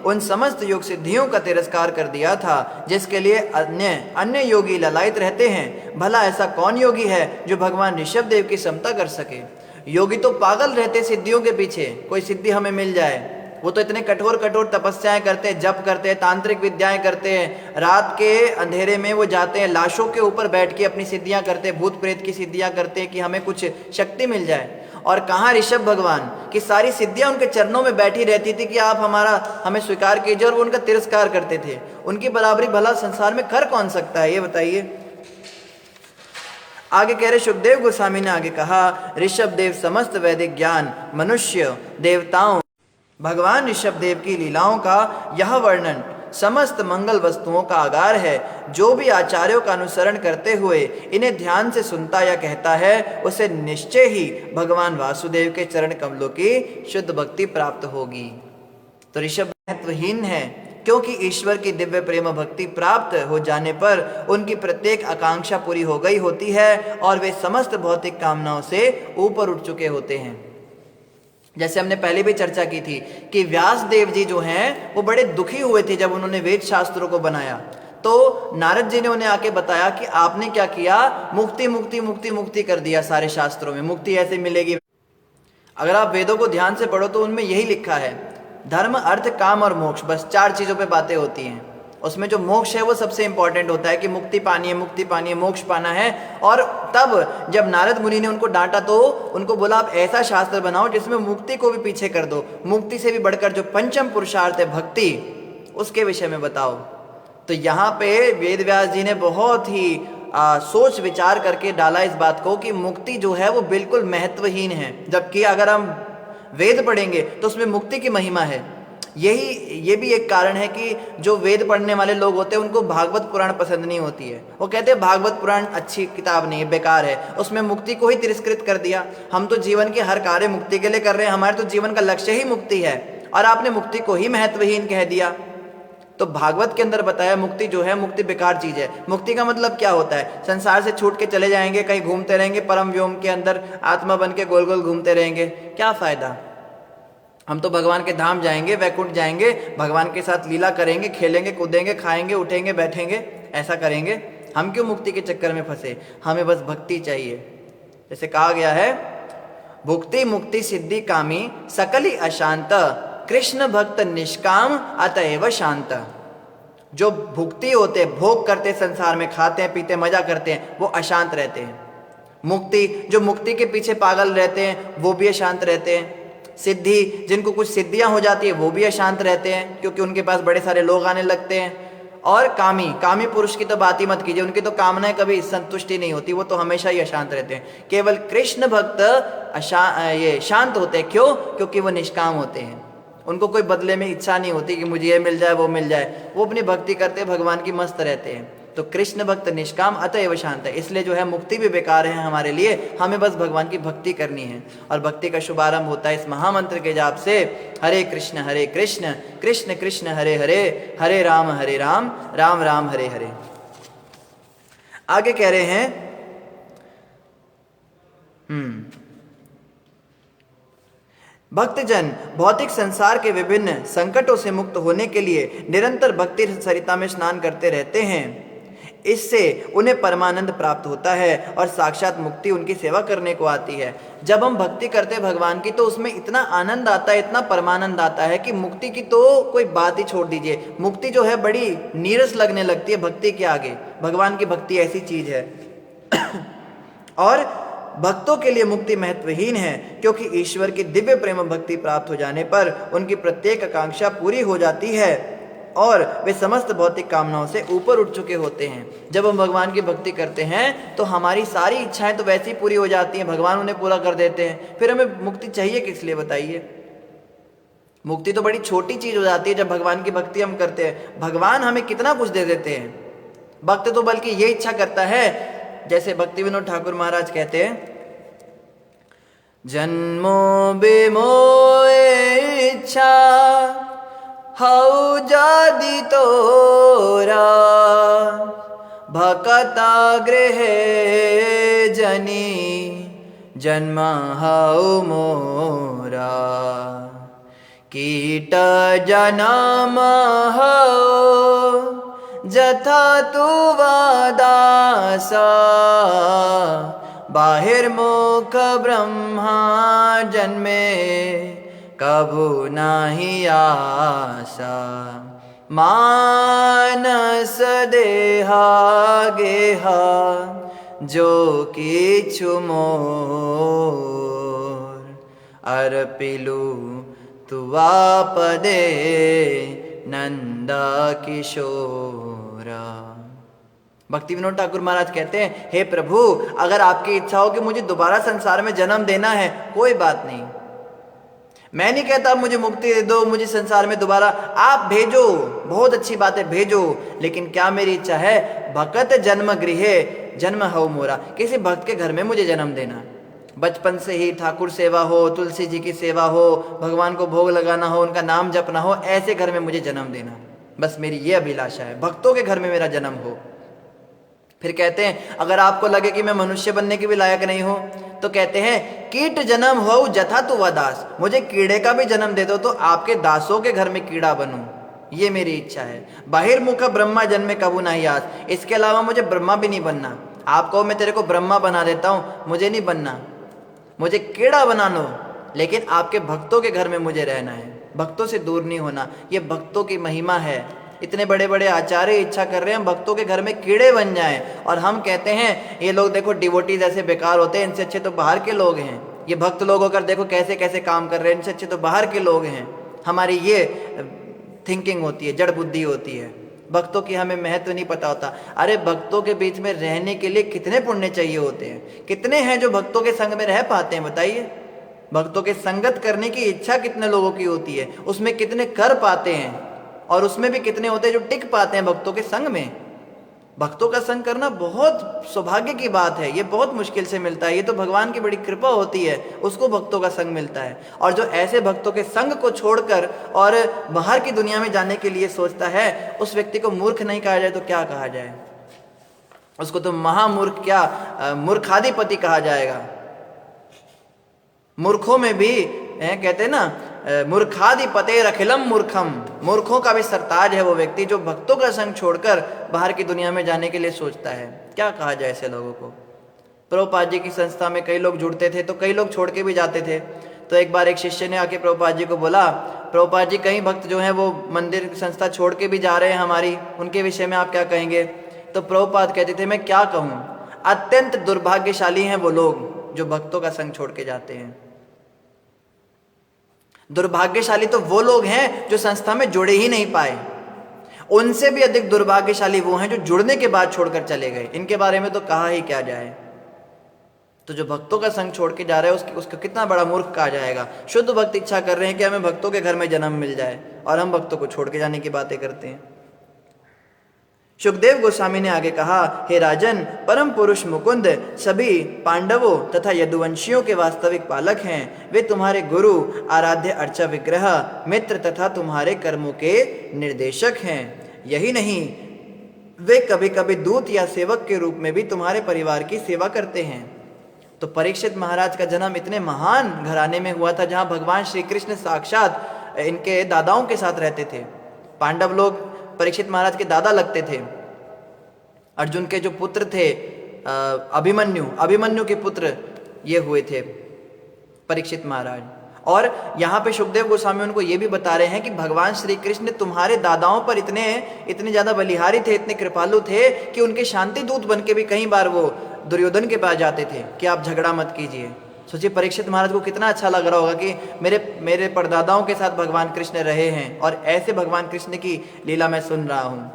[SPEAKER 1] उन समस्त योग सिद्धियों का तिरस्कार कर दिया था जिसके लिए अन्य योगी ललायत रहते हैं। भला ऐसा कौन योगी है जो भगवान ऋषभ देव की समता कर सके। योगी तो पागल रहते सिद्धियों के पीछे, कोई सिद्धि हमें मिल जाए। वो तो इतने कठोर तपस्याएं करते हैं, जप करते हैं, तांत्रिक विद्याएं करते हैं, रात के अंधेरे में वो जाते हैं, लाशों के ऊपर बैठ के अपनी सिद्धियां करते हैं, भूत प्रेत की सिद्धियां करते हैं कि हमें कुछ शक्ति मिल जाए। और कहाँ ऋषभ भगवान की सारी सिद्धियां उनके चरणों में बैठी रहती थी कि आप हमें स्वीकार कीजिए, और वो उनका तिरस्कार करते थे। उनकी बराबरी भला संसार में कर कौन सकता है, ये बताइए। आगे कह रहे सुखदेव गोस्वामी ने आगे कहा, ऋषभ देव समस्त वैदिक ज्ञान, मनुष्य देवताओं, भगवान ऋषभ देव की लीलाओं का यह वर्णन समस्त मंगल वस्तुओं का आगार है। जो भी आचार्यों का अनुसरण करते हुए इन्हें ध्यान से सुनता या कहता है, उसे निश्चय ही भगवान वासुदेव के चरण कमलों की शुद्ध भक्ति प्राप्त होगी। तो ऋषभ महत्वहीन है, क्योंकि ईश्वर की दिव्य प्रेम भक्ति प्राप्त हो जाने पर उनकी प्रत्येक आकांक्षा पूरी हो गई होती है और वे समस्त भौतिक कामनाओं से ऊपर उठ चुके होते हैं। जैसे हमने पहले भी चर्चा की थी कि व्यास देव जी जो हैं वो बड़े दुखी हुए थे जब उन्होंने वेद शास्त्रों को बनाया। तो नारद जी ने उन्हें आके बताया कि आपने क्या किया, मुक्ति मुक्ति मुक्ति मुक्ति कर दिया सारे शास्त्रों में, मुक्ति ऐसे मिलेगी। अगर आप वेदों को ध्यान से पढ़ो तो उनमें यही लिखा है, धर्म अर्थ काम और मोक्ष, बस 4 चीजों पे बातें होती हैं। उसमें जो मोक्ष है वो सबसे इंपॉर्टेंट होता है कि मुक्ति पानी है, मुक्ति पानी है, मोक्ष पाना है। और तब जब नारद मुनि ने उनको डांटा तो उनको बोला आप ऐसा शास्त्र बनाओ जिसमें मुक्ति को भी पीछे कर दो, मुक्ति से भी बढ़कर जो पंचम पुरुषार्थ है भक्ति, उसके विषय में बताओ। तो यहाँ पे वेद व्यास जी ने बहुत ही सोच विचार करके डाला इस बात को कि मुक्ति जो है वो बिल्कुल महत्वहीन है, जबकि अगर हम वेद पढ़ेंगे तो उसमें मुक्ति की महिमा है। ये भी एक कारण है कि जो वेद पढ़ने वाले लोग होते हैं उनको भागवत पुराण पसंद नहीं होती है। वो कहते हैं भागवत पुराण अच्छी किताब नहीं है, बेकार है, उसमें मुक्ति को ही तिरस्कृत कर दिया। हम तो जीवन के हर कार्य मुक्ति के लिए कर रहे हैं, हमारे तो जीवन का लक्ष्य ही मुक्ति है और आपने मुक्ति को ही महत्वहीन कह दिया। तो भागवत के अंदर बताया मुक्ति जो है, मुक्ति बेकार चीज है। मुक्ति का मतलब क्या होता है, संसार से छूट के चले जाएंगे, कहीं घूमते रहेंगे, परम व्योम के अंदर आत्मा बन के गोल गोल घूमते रहेंगे, क्या फायदा। हम तो भगवान के धाम जाएंगे, वैकुंठ जाएंगे, भगवान के साथ लीला करेंगे, खेलेंगे कूदेंगे, खाएंगे उठेंगे बैठेंगे, ऐसा करेंगे। हम क्यों मुक्ति के चक्कर में फंसे, हमें बस भक्ति चाहिए। जैसे कहा गया है, भुक्ति मुक्ति सिद्धि कामी सकली अशांत, कृष्ण भक्त निष्काम अतएव शांत। जो भुक्ति होते, भोग करते, संसार में खाते हैं पीते मजा करते हैं, वो अशांत रहते हैं। मुक्ति, जो मुक्ति के पीछे पागल रहते हैं वो भी अशांत रहते हैं। सिद्धि, जिनको कुछ सिद्धियां हो जाती है वो भी अशांत रहते हैं, क्योंकि उनके पास बड़े सारे लोग आने लगते हैं। और कामी पुरुष की तो बात ही मत कीजिए, उनकी तो कामनाएं कभी संतुष्टि नहीं होती, वो तो हमेशा ही अशांत रहते हैं। केवल कृष्ण भक्त ये शांत होते हैं। क्यों? क्योंकि वो निष्काम होते हैं, उनको कोई बदले में इच्छा नहीं होती कि मुझे ये मिल जाए वो मिल जाए, वो अपनी भक्ति करते भगवान की मस्त रहते हैं। तो कृष्ण भक्त निष्काम अतएव शांत है। इसलिए जो है मुक्ति भी बेकार है हमारे लिए, हमें बस भगवान की भक्ति करनी है। और भक्ति का शुभारंभ होता है इस महामंत्र के जाप से, हरे कृष्ण कृष्ण कृष्ण हरे हरे, हरे राम राम राम हरे हरे। आगे कह रहे हैं, भक्तजन भौतिक संसार के विभिन्न संकटों से मुक्त होने के लिए निरंतर भक्ति सरिता में स्नान करते रहते हैं। इससे उन्हें परमानंद प्राप्त होता है और साक्षात मुक्ति उनकी सेवा करने को आती है। जब हम भक्ति करते हैं भगवान की तो उसमें इतना आनंद आता है, इतना परमानंद आता है कि मुक्ति की तो कोई बात ही छोड़ दीजिए। मुक्ति जो है बड़ी नीरस लगने लगती है भक्ति के आगे। भगवान की भक्ति ऐसी चीज है। और भक्तों के लिए मुक्ति महत्वहीन है, क्योंकि ईश्वर की दिव्य प्रेम भक्ति प्राप्त हो जाने पर उनकी प्रत्येक आकांक्षा पूरी हो जाती है और वे समस्त भौतिक कामनाओं से ऊपर उठ चुके होते हैं। जब हम भगवान की भक्ति करते हैं तो हमारी सारी इच्छाएं तो वैसे ही पूरी हो जाती हैं, भगवान उन्हें पूरा कर देते हैं। फिर हमें मुक्ति चाहिए किस लिए, बताइए। मुक्ति तो बड़ी छोटी चीज हो जाती है जब भगवान की भक्ति हम करते हैं। भगवान हमें कितना कुछ दे देते हैं। भक्त तो बल्कि ये इच्छा करता है, जैसे भक्ति विनोद ठाकुर महाराज कहते हैं, जन्मो बेमोए इच्छा हऊ जादी तोरा, भकता गृहे जनी जन्म हऊ मोरा, कीट जनम हऊ जथा तु वादासा, बाहिर्मुख ब्रह्मा जन्मे कबू नाही आशा, मानस देहा गेहा जो किछु मोर, अर्पिलु तुवा पदे, नंदा किशोरा। नंदा किशोरा। भक्ति विनोद ठाकुर महाराज कहते हैं, हे प्रभु, अगर आपकी इच्छा हो कि मुझे दोबारा संसार में जन्म देना है, कोई बात नहीं, मैं नहीं कहता मुझे मुक्ति दे दो, मुझे संसार में दोबारा आप भेजो, बहुत अच्छी बात है, भेजो, लेकिन क्या मेरी इच्छा है, भगत जन्म गृहे जन्म हो मोरा, किसी भक्त के घर में मुझे जन्म देना, बचपन से ही ठाकुर सेवा हो, तुलसी जी की सेवा हो, भगवान को भोग लगाना हो, उनका नाम जपना हो, ऐसे घर में मुझे जन्म देना, बस मेरी ये अभिलाषा है, भक्तों के घर में मेरा जन्म हो। फिर कहते हैं, अगर आपको लगे कि मैं मनुष्य बनने के भी लायक नहीं हूं, तो कहते हैं, कीट जन्म हो जथा तु व दास, मुझे कीड़े का भी जन्म दे दो तो आपके दासों के घर में कीड़ा बनूं, ये मेरी इच्छा है। बहिर्मुख ब्रह्मा जन्मे कबू नहीं आस, इसके अलावा मुझे ब्रह्मा भी नहीं बनना, आप कहो मैं तेरे को ब्रह्मा बना देता हूं, मुझे नहीं बनना, मुझे कीड़ा बना लो, लेकिन आपके भक्तों के घर में मुझे रहना है, भक्तों से दूर नहीं होना, ये भक्तों की महिमा है। इतने बड़े बड़े आचार्य इच्छा कर रहे हैं भक्तों के घर में कीड़े बन जाएं, और हम कहते हैं ये लोग देखो डिवोटीज ऐसे बेकार होते हैं, इनसे अच्छे तो बाहर के लोग हैं, ये भक्त लोग होकर देखो कैसे कैसे काम कर रहे हैं, इनसे अच्छे तो बाहर के लोग हैं। हमारी ये थिंकिंग होती है, जड़ बुद्धि होती है, भक्तों की हमें महत्व नहीं पता होता। अरे भक्तों के बीच में रहने के लिए कितने पुण्य चाहिए होते हैं, कितने हैं जो भक्तों के संग में रह पाते हैं, बताइए। भक्तों के संगत करने की इच्छा कितने लोगों की होती है, उसमें कितने कर पाते हैं, और उसमें भी कितने होते हैं जो टिक पाते हैं भक्तों के संग में। भक्तों का संग करना बहुत सौभाग्य की बात है, ये बहुत मुश्किल से मिलता है, ये तो भगवान की बड़ी कृपा होती है, उसको भक्तों का संग मिलता है। और जो ऐसे भक्तों के संग को छोड़कर और बाहर की दुनिया में जाने के लिए सोचता है, उस व्यक्ति को मूर्ख नहीं कहा जाए तो क्या कहा जाए, उसको तो महामूर्ख क्या मूर्खाधिपति कहा जाएगा। मूर्खों में भी कहते हैं ना, मूर्खाधिपते अखिलम मूर्खम, मूर्खों का भी सरताज है वो व्यक्ति जो भक्तों का संग छोड़कर बाहर की दुनिया में जाने के लिए सोचता है। क्या कहा जाए ऐसे लोगों को। प्रभुपाद जी की संस्था में कई लोग जुड़ते थे तो कई लोग छोड़ के भी जाते थे। तो एक बार एक शिष्य ने आके प्रभुपाद जी को बोला, प्रभुपाद जी कई भक्त जो हैं वो मंदिर संस्था छोड़ के भी जा रहे हैं हमारी, उनके विषय में आप क्या कहेंगे। तो प्रभुपाद कहते थे, मैं क्या कहूँ, अत्यंत दुर्भाग्यशाली हैं वो लोग जो भक्तों का संग छोड़ के जाते हैं। दुर्भाग्यशाली तो वो लोग हैं जो संस्था में जुड़े ही नहीं पाए, उनसे भी अधिक दुर्भाग्यशाली वो हैं जो जुड़ने के बाद छोड़कर चले गए। इनके बारे में तो कहा ही क्या जाए। तो जो भक्तों का संग छोड़ के जा रहा है उसका कितना बड़ा मूर्ख कहा जाएगा। शुद्ध भक्त इच्छा कर रहे हैं कि हमें भक्तों के घर में जन्म मिल जाए, और हम भक्तों को छोड़ के जाने की बातें करते हैं। सुखदेव गोस्वामी ने आगे कहा, हे राजन, परम पुरुष मुकुंद सभी पांडवों तथा यदुवंशियों के वास्तविक पालक हैं। वे तुम्हारे गुरु, आराध्य अर्चा विग्रह, मित्र तथा तुम्हारे कर्मों के निर्देशक हैं। यही नहीं, वे कभी कभी दूत या सेवक के रूप में भी तुम्हारे परिवार की सेवा करते हैं। तो परीक्षित महाराज का जन्म इतने महान घराने में हुआ था जहां भगवान श्री कृष्ण साक्षात इनके दादाओं के साथ रहते थे। पांडव लोग परीक्षित महाराज के दादा लगते थे। अर्जुन के जो पुत्र थे अभिमन्यु के पुत्र ये हुए थे परीक्षित महाराज। और यहाँ पे सुखदेव गोस्वामी उनको ये भी बता रहे हैं कि भगवान श्री कृष्ण तुम्हारे दादाओं पर इतने ज़्यादा बलिहारी थे, इतने कृपालु थे कि उनके शांति दूत बन के भी कई बार वो दुर्योधन के पास जाते थे कि आप झगड़ा मत कीजिए। सोचिए परीक्षित महाराज को कितना अच्छा लग रहा होगा कि मेरे परदादाओं के साथ भगवान कृष्ण रहे हैं और ऐसे भगवान कृष्ण की लीला मैं सुन रहा हूँ।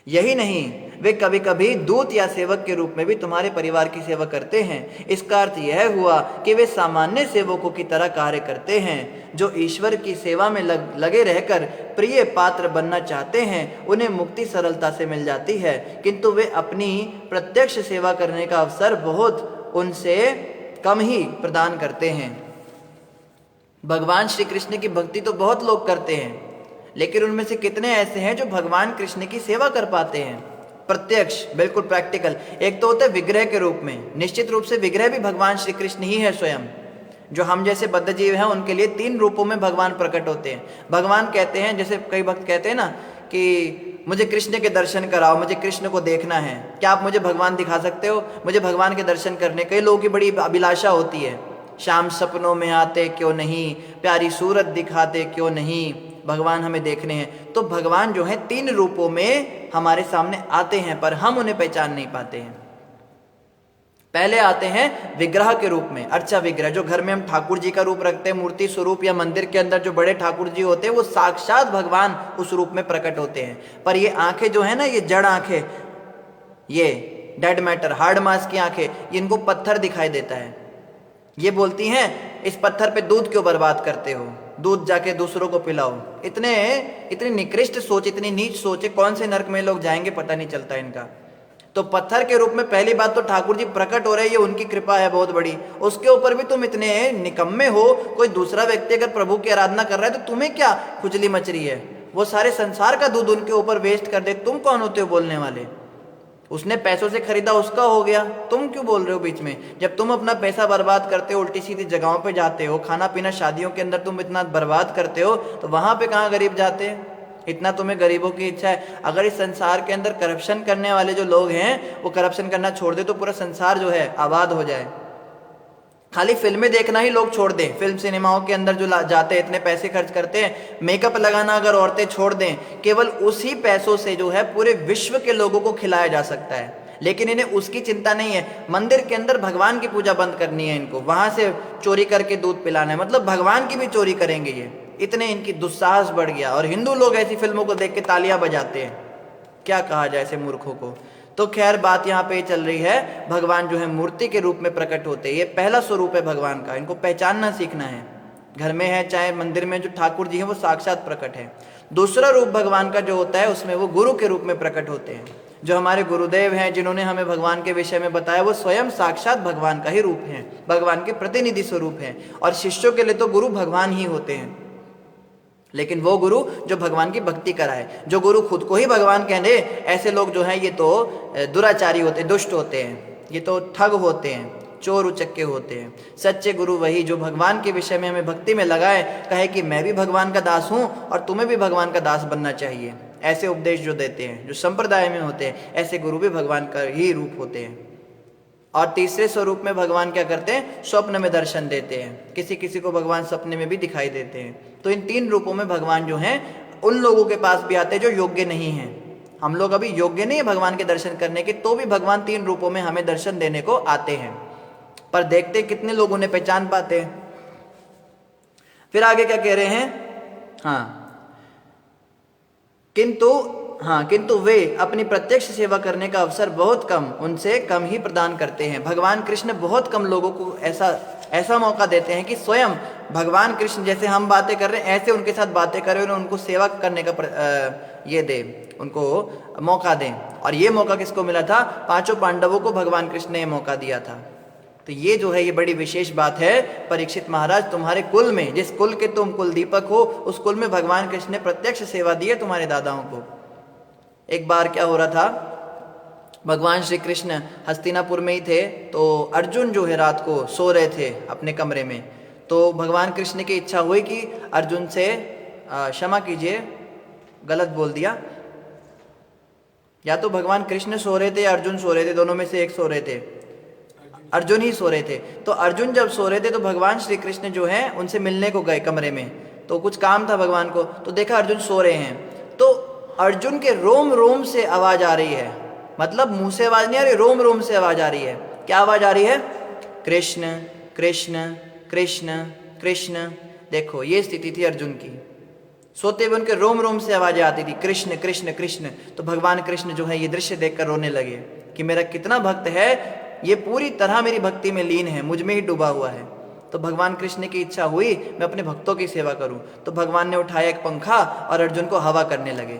[SPEAKER 1] यही नहीं, वे कभी कभी दूत या सेवक के रूप में भी तुम्हारे परिवार की सेवा करते हैं। इसका अर्थ यह हुआ कि वे सामान्य सेवकों की तरह कार्य करते हैं। जो ईश्वर की सेवा में लगे रहकर प्रिय पात्र बनना चाहते हैं, उन्हें मुक्ति सरलता से मिल जाती है, किंतु वे अपनी प्रत्यक्ष सेवा करने का अवसर बहुत उनसे कम ही प्रदान करते हैं। भगवान श्री कृष्ण की भक्ति तो बहुत लोग करते हैं, लेकिन उनमें से कितने ऐसे हैं जो भगवान कृष्ण की सेवा कर पाते हैं प्रत्यक्ष, बिल्कुल प्रैक्टिकल। एक तो होता है विग्रह के रूप में, निश्चित रूप से विग्रह भी भगवान श्री कृष्ण ही है स्वयं। जो हम जैसे बद्ध जीव हैं उनके लिए 3 रूपों में भगवान प्रकट होते हैं। भगवान कहते हैं, जैसे कई भक्त कहते हैं ना कि मुझे कृष्ण के दर्शन कराओ, मुझे कृष्ण को देखना है, क्या आप मुझे भगवान दिखा सकते हो, मुझे भगवान के दर्शन करने। कई लोगों की बड़ी अभिलाषा होती है, शाम सपनों में आते क्यों नहीं, प्यारी सूरत दिखाते क्यों नहीं, भगवान हमें देखने हैं। तो भगवान जो है 3 रूपों में हमारे सामने आते हैं, पर हम उन्हें पहचान नहीं पाते हैं। पहले आते हैं विग्रह के रूप में, अर्चा विग्रह, जो घर में हम ठाकुर जी का रूप रखते हैं, मूर्ति स्वरूप, या मंदिर के अंदर जो बड़े ठाकुर जी होते हैं वो साक्षात भगवान उस रूप में प्रकट होते हैं। पर ये आंखें जो है ना, ये जड़ आंखें, ये डेड मैटर, हार्ड मास की आंखें, ये इनको पत्थर दिखाई देता है। ये बोलती हैं इस पत्थर पे दूध क्यों बर्बाद करते हो, दूध जाके दूसरों को पिलाओ। इतनी निकृष्ट सोच, इतनी नीच सोच है, कौन से नरक में लोग जाएंगे पता नहीं चलता इनका। तो पत्थर के रूप में पहली बात तो ठाकुर जी प्रकट हो रहे हैं, ये उनकी कृपा है बहुत बड़ी। उसके ऊपर भी तुम इतने निकम्मे हो, कोई दूसरा व्यक्ति अगर प्रभु की आराधना कर रहा है तो तुम्हें क्या खुजली मच रही है, वो सारे संसार का दूध उनके ऊपर वेस्ट कर दे, तुम कौन होते हो बोलने वाले। उसने पैसों से खरीदा, उसका हो गया, तुम क्यों बोल रहे हो बीच में। जब तुम अपना पैसा बर्बाद करते हो, उल्टी सीधी जगहों पे जाते हो, खाना पीना शादियों के अंदर तुम इतना बर्बाद करते हो, तो वहां पे कहाँ गरीब जाते हैं। इतना तुम्हें गरीबों की इच्छा है। अगर इस संसार के अंदर करप्शन करने वाले जो लोग हैं वो करप्शन करना छोड़ दे तो पूरा संसार जो है आबाद हो जाए। खाली फिल्में देखना ही लोग छोड़ दें, फिल्म सिनेमाओं के अंदर जो जाते हैं, इतने पैसे खर्च करते हैं, मेकअप लगाना अगर औरतें छोड़ दें, केवल उसी पैसों से जो है पूरे विश्व के लोगों को खिलाया जा सकता है। लेकिन इन्हें उसकी चिंता नहीं है। मंदिर के अंदर भगवान की पूजा बंद करनी है इनको, वहां से चोरी करके दूध पिलाना है, मतलब भगवान की भी चोरी करेंगे ये। इतने इनकी दुस्साहस बढ़ गया। और हिंदू लोग ऐसी फिल्मों को देख के तालियां बजाते हैं, क्या कहा जाए ऐसे मूर्खों को। तो खैर बात यहाँ पे चल रही है, भगवान जो है मूर्ति के रूप में प्रकट होते हैं। ये पहला स्वरूप है भगवान का, इनको पहचानना सीखना है। घर में है चाहे मंदिर में, जो ठाकुर जी हैं वो साक्षात प्रकट है। दूसरा रूप भगवान का जो होता है उसमें वो गुरु के रूप में प्रकट होते हैं। जो हमारे गुरुदेव हैं जिन्होंने हमें भगवान के विषय में बताया, वो स्वयं साक्षात भगवान का ही रूप है, भगवान के प्रतिनिधि स्वरूप है। और शिष्यों के लिए तो गुरु भगवान ही होते हैं। लेकिन वो गुरु जो भगवान की भक्ति कराए, जो गुरु खुद को ही भगवान कह दे, ऐसे लोग जो हैं ये तो दुराचारी होते हैं, दुष्ट होते हैं, ये तो ठग होते हैं, चोर उचक्के होते हैं। सच्चे गुरु वही जो भगवान के विषय में हमें भक्ति में लगाए, कहे कि मैं भी भगवान का दास हूँ और तुम्हें भी भगवान का दास बनना चाहिए। ऐसे उपदेश जो देते हैं, जो संप्रदाय में होते हैं, ऐसे गुरु भी भगवान का ही रूप होते हैं। और तीसरे स्वरूप में भगवान क्या करते हैं, स्वप्न में दर्शन देते हैं। किसी किसी को भगवान सपने में भी दिखाई देते हैं। तो इन तीन रूपों में भगवान जो हैं उन लोगों के पास भी आते हैं जो योग्य नहीं हैं। हम लोग अभी योग्य नहीं है भगवान के दर्शन करने के, तो भी भगवान तीन रूपों में हमें दर्शन देने को आते हैं। पर देखते कितने लोग उन्हें पहचान पाते हैं। फिर आगे क्या कह रहे हैं, किंतु वे अपनी प्रत्यक्ष सेवा करने का अवसर बहुत कम, उनसे कम ही प्रदान करते हैं। भगवान कृष्ण बहुत कम लोगों को ऐसा मौका देते हैं कि स्वयं भगवान कृष्ण जैसे हम बातें कर रहे हैं ऐसे उनके साथ बातें करें और उनको सेवा करने का ये दे, उनको मौका दें। और ये मौका किसको मिला था, पांचों पांडवों को भगवान कृष्ण ने मौका दिया था। तो ये जो है ये बड़ी विशेष बात है। परीक्षित महाराज, तुम्हारे कुल में, जिस कुल के तुम कुल दीपक हो, उस कुल में भगवान कृष्ण ने प्रत्यक्ष सेवा दी है तुम्हारे दादाओं को। एक बार क्या हो रहा था, भगवान श्री कृष्ण हस्तिनापुर में ही थे, तो अर्जुन जो है रात को सो रहे थे अपने कमरे में। तो भगवान कृष्ण की इच्छा हुई कि अर्जुन से, क्षमा कीजिए गलत बोल दिया, या तो भगवान कृष्ण सो रहे थे या अर्जुन सो रहे थे, दोनों में से एक सो रहे थे, अर्जुन ही सो रहे थे। तो अर्जुन जब सो रहे थे तो भगवान श्री कृष्ण जो है उनसे मिलने को गए कमरे में। तो कुछ काम था भगवान को, तो देखा अर्जुन सो रहे हैं। तो अर्जुन के रोम रोम से आवाज आ रही है, मतलब मुंह से आवाज नहीं आ रही, रोम रोम से आवाज आ रही है। क्या आवाज आ रही है, कृष्ण कृष्ण कृष्ण कृष्ण। देखो ये स्थिति थी अर्जुन की, सोते हुए उनके रोम रोम से आवाजें आती थी, कृष्ण कृष्ण कृष्ण। तो भगवान कृष्ण जो है ये दृश्य देखकर रोने लगे कि मेरा कितना भक्त है, ये पूरी तरह मेरी भक्ति में लीन है, मुझ में ही डूबा हुआ है। तो भगवान कृष्ण की इच्छा हुई मैं अपने भक्तों की सेवा करूं। तो भगवान ने उठाया एक पंखा और अर्जुन को हवा करने लगे।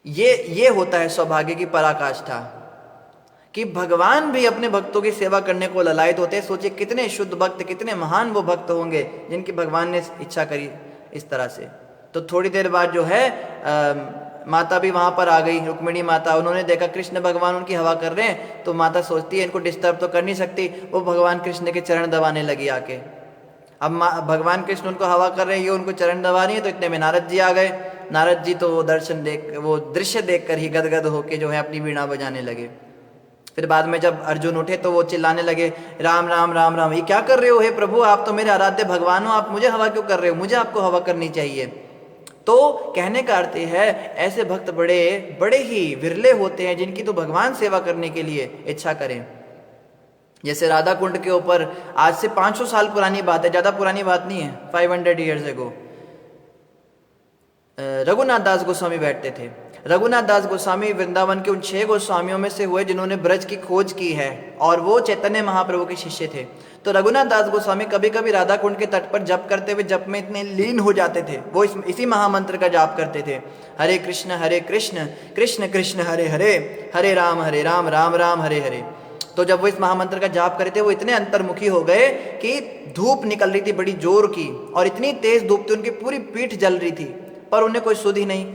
[SPEAKER 1] ये होता है सौभाग्य की पराकाष्ठा कि भगवान भी अपने भक्तों की सेवा करने को ललायत होते हैं। सोचिए कितने शुद्ध भक्त, कितने महान वो भक्त होंगे जिनकी भगवान ने इच्छा करी इस तरह से। तो थोड़ी देर बाद जो है माता भी वहां पर आ गई, रुक्मिणी माता। उन्होंने देखा कृष्ण भगवान उनकी हवा कर रहे हैं, तो माता सोचती है इनको डिस्टर्ब तो कर नहीं सकती, वो भगवान कृष्ण के चरण दबाने लगी आके। अब भगवान कृष्ण उनको हवा कर रहे हैं, ये उनको चरण दबा रही है। तो इतने में नारद जी आ गए। नारद जी तो वो दृश्य देखकर ही गदगद होके जो है अपनी वीणा बजाने लगे। फिर बाद में जब अर्जुन उठे तो वो चिल्लाने लगे, राम राम राम राम, ये क्या कर रहे हो हे प्रभु, आप तो मेरे आराध्य भगवान हो, आप मुझे हवा क्यों कर रहे हो, मुझे आपको हवा करनी चाहिए। तो कहने का अर्थ है ऐसे भक्त बड़े ही विरले होते हैं जिनकी तो भगवान सेवा करने के लिए इच्छा करें। जैसे राधा कुंड के ऊपर आज से 500 साल पुरानी बात है, ज्यादा पुरानी बात नहीं है, 500 ईयर्स एगो रघुनाथ दास गोस्वामी बैठते थे। रघुनाथ दास गोस्वामी वृंदावन के उन 6 गोस्वामियों में से हुए जिन्होंने ब्रज की खोज की है, और वो चैतन्य महाप्रभु के शिष्य थे। तो रघुनाथ दास गोस्वामी कभी कभी राधा कुंड के तट पर जप करते हुए जप में इतने लीन हो जाते थे, वो इसी महामंत्र का जाप करते थे, हरे कृष्ण कृष्ण कृष्ण हरे हरे, हरे राम राम राम हरे हरे। तो जब वो इस महामंत्र का जाप करे थे, वो इतने अंतर्मुखी हो गए कि धूप निकल रही थी बड़ी जोर की, और इतनी तेज धूप थी, उनकी पूरी पीठ जल रही थी, पर उन्हें कोई सुध ही नहीं।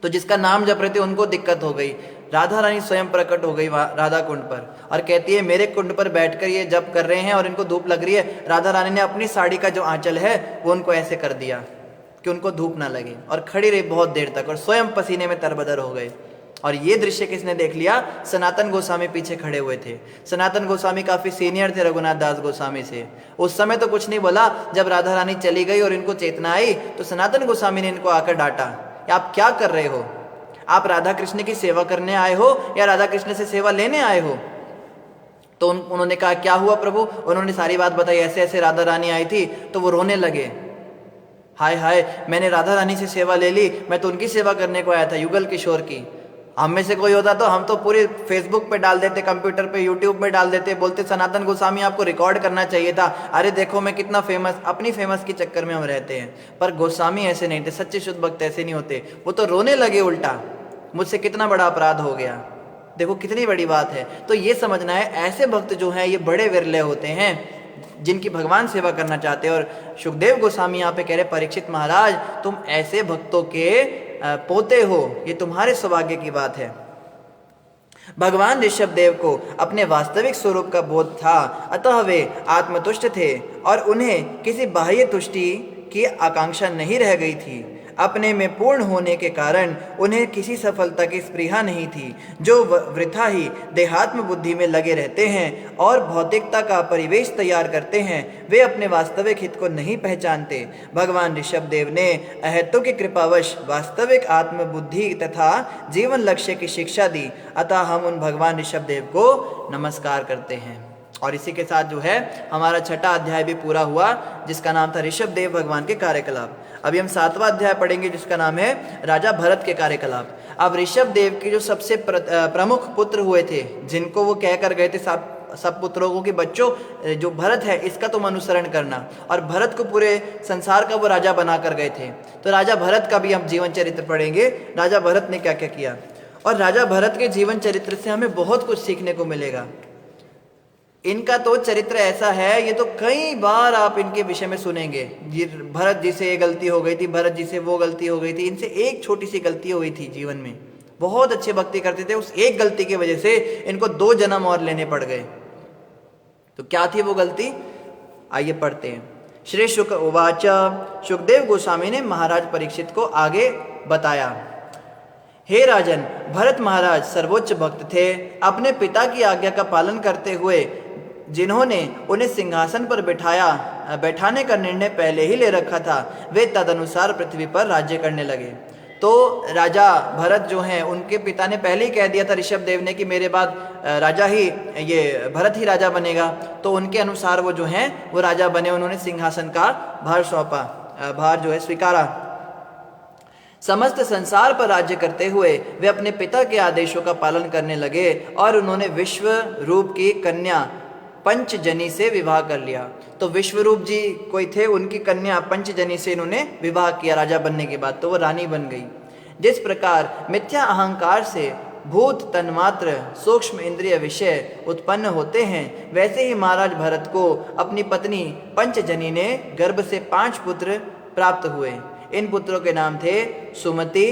[SPEAKER 1] तो जिसका नाम जप रहे थे उनको दिक्कत हो गई। राधा रानी स्वयं प्रकट हो गई राधा कुंड पर, और कहती है मेरे कुंड पर बैठकर ये जप कर रहे हैं और इनको धूप लग रही है। राधा रानी ने अपनी साड़ी का जो आंचल है वो उनको ऐसे कर दिया कि उनको धूप ना लगे, और खड़ी रही बहुत देर तक, और स्वयं पसीने में तरबदर हो गए। और ये दृश्य किसने देख लिया? सनातन गोस्वामी पीछे खड़े हुए थे। सनातन गोस्वामी काफी सीनियर थे रघुनाथ दास गोस्वामी से। उस समय तो कुछ नहीं बोला, जब राधा रानी चली गई और इनको चेतना आई तो सनातन गोस्वामी ने इनको आकर डांटा, आप क्या कर रहे हो? आप राधा कृष्ण की सेवा करने आए हो या राधा कृष्ण से सेवा लेने आए हो? तो उन्होंने कहा क्या हुआ प्रभु? उन्होंने सारी बात बताई, ऐसे ऐसे राधा रानी आई थी। तो वो रोने लगे, हाय हाय मैंने राधा रानी से सेवा ले ली, मैं तो उनकी सेवा करने को आया था, युगल किशोर की। हम में से कोई होता तो हम तो पूरे फेसबुक पे डाल देते, कंप्यूटर पे, यूट्यूब पे डाल देते, बोलते सनातन गोस्वामी आपको रिकॉर्ड करना चाहिए था, अरे देखो मैं कितना फेमस। अपनी फेमस के चक्कर में हम रहते हैं, पर गोस्वामी ऐसे नहीं थे, सच्चे शुद्ध भक्त ऐसे नहीं होते। वो तो रोने लगे उल्टा, मुझसे कितना बड़ा अपराध हो गया, देखो कितनी बड़ी बात है। तो ये समझना है, ऐसे भक्त जो हैं ये बड़े विरले होते हैं जिनकी भगवान सेवा करना चाहते हैं। और सुखदेव गोस्वामी यहाँ पे कह रहे, परीक्षित महाराज तुम ऐसे भक्तों के पोते हो, ये तुम्हारे सौभाग्य की बात है। भगवान ऋषभ देव को अपने वास्तविक स्वरूप का बोध था, अतः वे आत्मतुष्ट थे और उन्हें किसी बाह्य तुष्टि की आकांक्षा नहीं रह गई थी। अपने में पूर्ण होने के कारण उन्हें किसी सफलता की स्पृहा नहीं थी। जो वृथा ही देहात्म बुद्धि में लगे रहते हैं और भौतिकता का परिवेश तैयार करते हैं, वे अपने वास्तविक हित को नहीं पहचानते। भगवान ऋषभ देव ने अहेतु की कृपावश वास्तविक आत्म बुद्धि तथा जीवन लक्ष्य की शिक्षा दी, अतः हम उन भगवान ऋषभ देव को नमस्कार करते हैं। और इसी के साथ जो है हमारा 6ठा अध्याय भी पूरा हुआ, जिसका नाम था ऋषभ देव भगवान के कार्यकलाप। अभी हम 7वां अध्याय पढ़ेंगे, जिसका नाम है राजा भरत के कार्यकलाप। अब ऋषभ देव के जो सबसे प्रमुख पुत्र हुए थे, जिनको वो कहकर गए थे सब पुत्रों को कि बच्चों जो भरत है इसका तुम अनुसरण करना, और भरत को पूरे संसार का वो राजा बना कर गए थे। तो राजा भरत का भी हम जीवन चरित्र पढ़ेंगे, राजा भरत ने क्या क्या किया। और राजा भरत के जीवन चरित्र से हमें बहुत कुछ सीखने को मिलेगा। इनका तो चरित्र ऐसा है, ये तो कई बार आप इनके विषय में सुनेंगे, भरत जी से ये गलती हो गई थी, भरत जी से वो गलती हो गई थी, इनसे एक छोटी सी गलती हुई थी जीवन में। बहुत अच्छे भक्ति करते थे, उस एक गलती की वजह से इनको 2 जन्म और लेने पड़ गए। तो क्या थी वो गलती, आइए पढ़ते हैं। श्री शुक उवाच, सुखदेव गोस्वामी ने महाराज परीक्षित को आगे बताया, हे राजन, भरत महाराज सर्वोच्च भक्त थे। अपने पिता की आज्ञा का पालन करते हुए जिन्होंने उन्हें सिंहासन पर बैठाने का निर्णय पहले ही ले रखा था, वे तदनुसार पृथ्वी पर राज्य करने लगे। तो राजा भरत जो हैं, उनके पिता ने पहले ही कह दिया था ऋषभ देव ने कि मेरे बाद राजा ही, ये भरत ही राजा बनेगा। तो उनके अनुसार वो जो हैं वो राजा बने, उन्होंने सिंहासन का भार सौंपा, भार जो है स्वीकारा। समस्त संसार पर राज्य करते हुए वे अपने पिता के आदेशों का पालन करने लगे, और उन्होंने विश्व रूप की कन्या पंचजनी से विवाह कर लिया। तो विश्वरूप जी कोई थे, उनकी कन्या पंचजनी से इन्होंने विवाह किया राजा बनने के बाद, तो वो रानी बन गई। जिस प्रकार मिथ्या अहंकार से भूत तन्मात्र सूक्ष्म इंद्रिय विषय उत्पन्न होते हैं, वैसे ही महाराज भरत को अपनी पत्नी पंचजनी ने गर्भ से 5 पुत्र प्राप्त हुए। इन पुत्रों के नाम थे सुमति,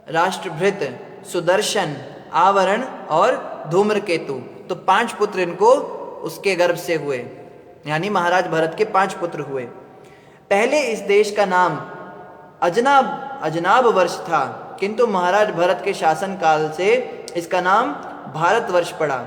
[SPEAKER 1] राष्ट्रभृत, सुदर्शन, आवरण और धूम्रकेतु। तो 5 पुत्र इनको उसके गर्भ से हुए, यानी महाराज भरत के 5 पुत्र हुए। पहले इस देश का नाम अजनाब वर्ष था, किंतु महाराज भरत के शासन काल से इसका नाम भारतवर्ष पड़ा।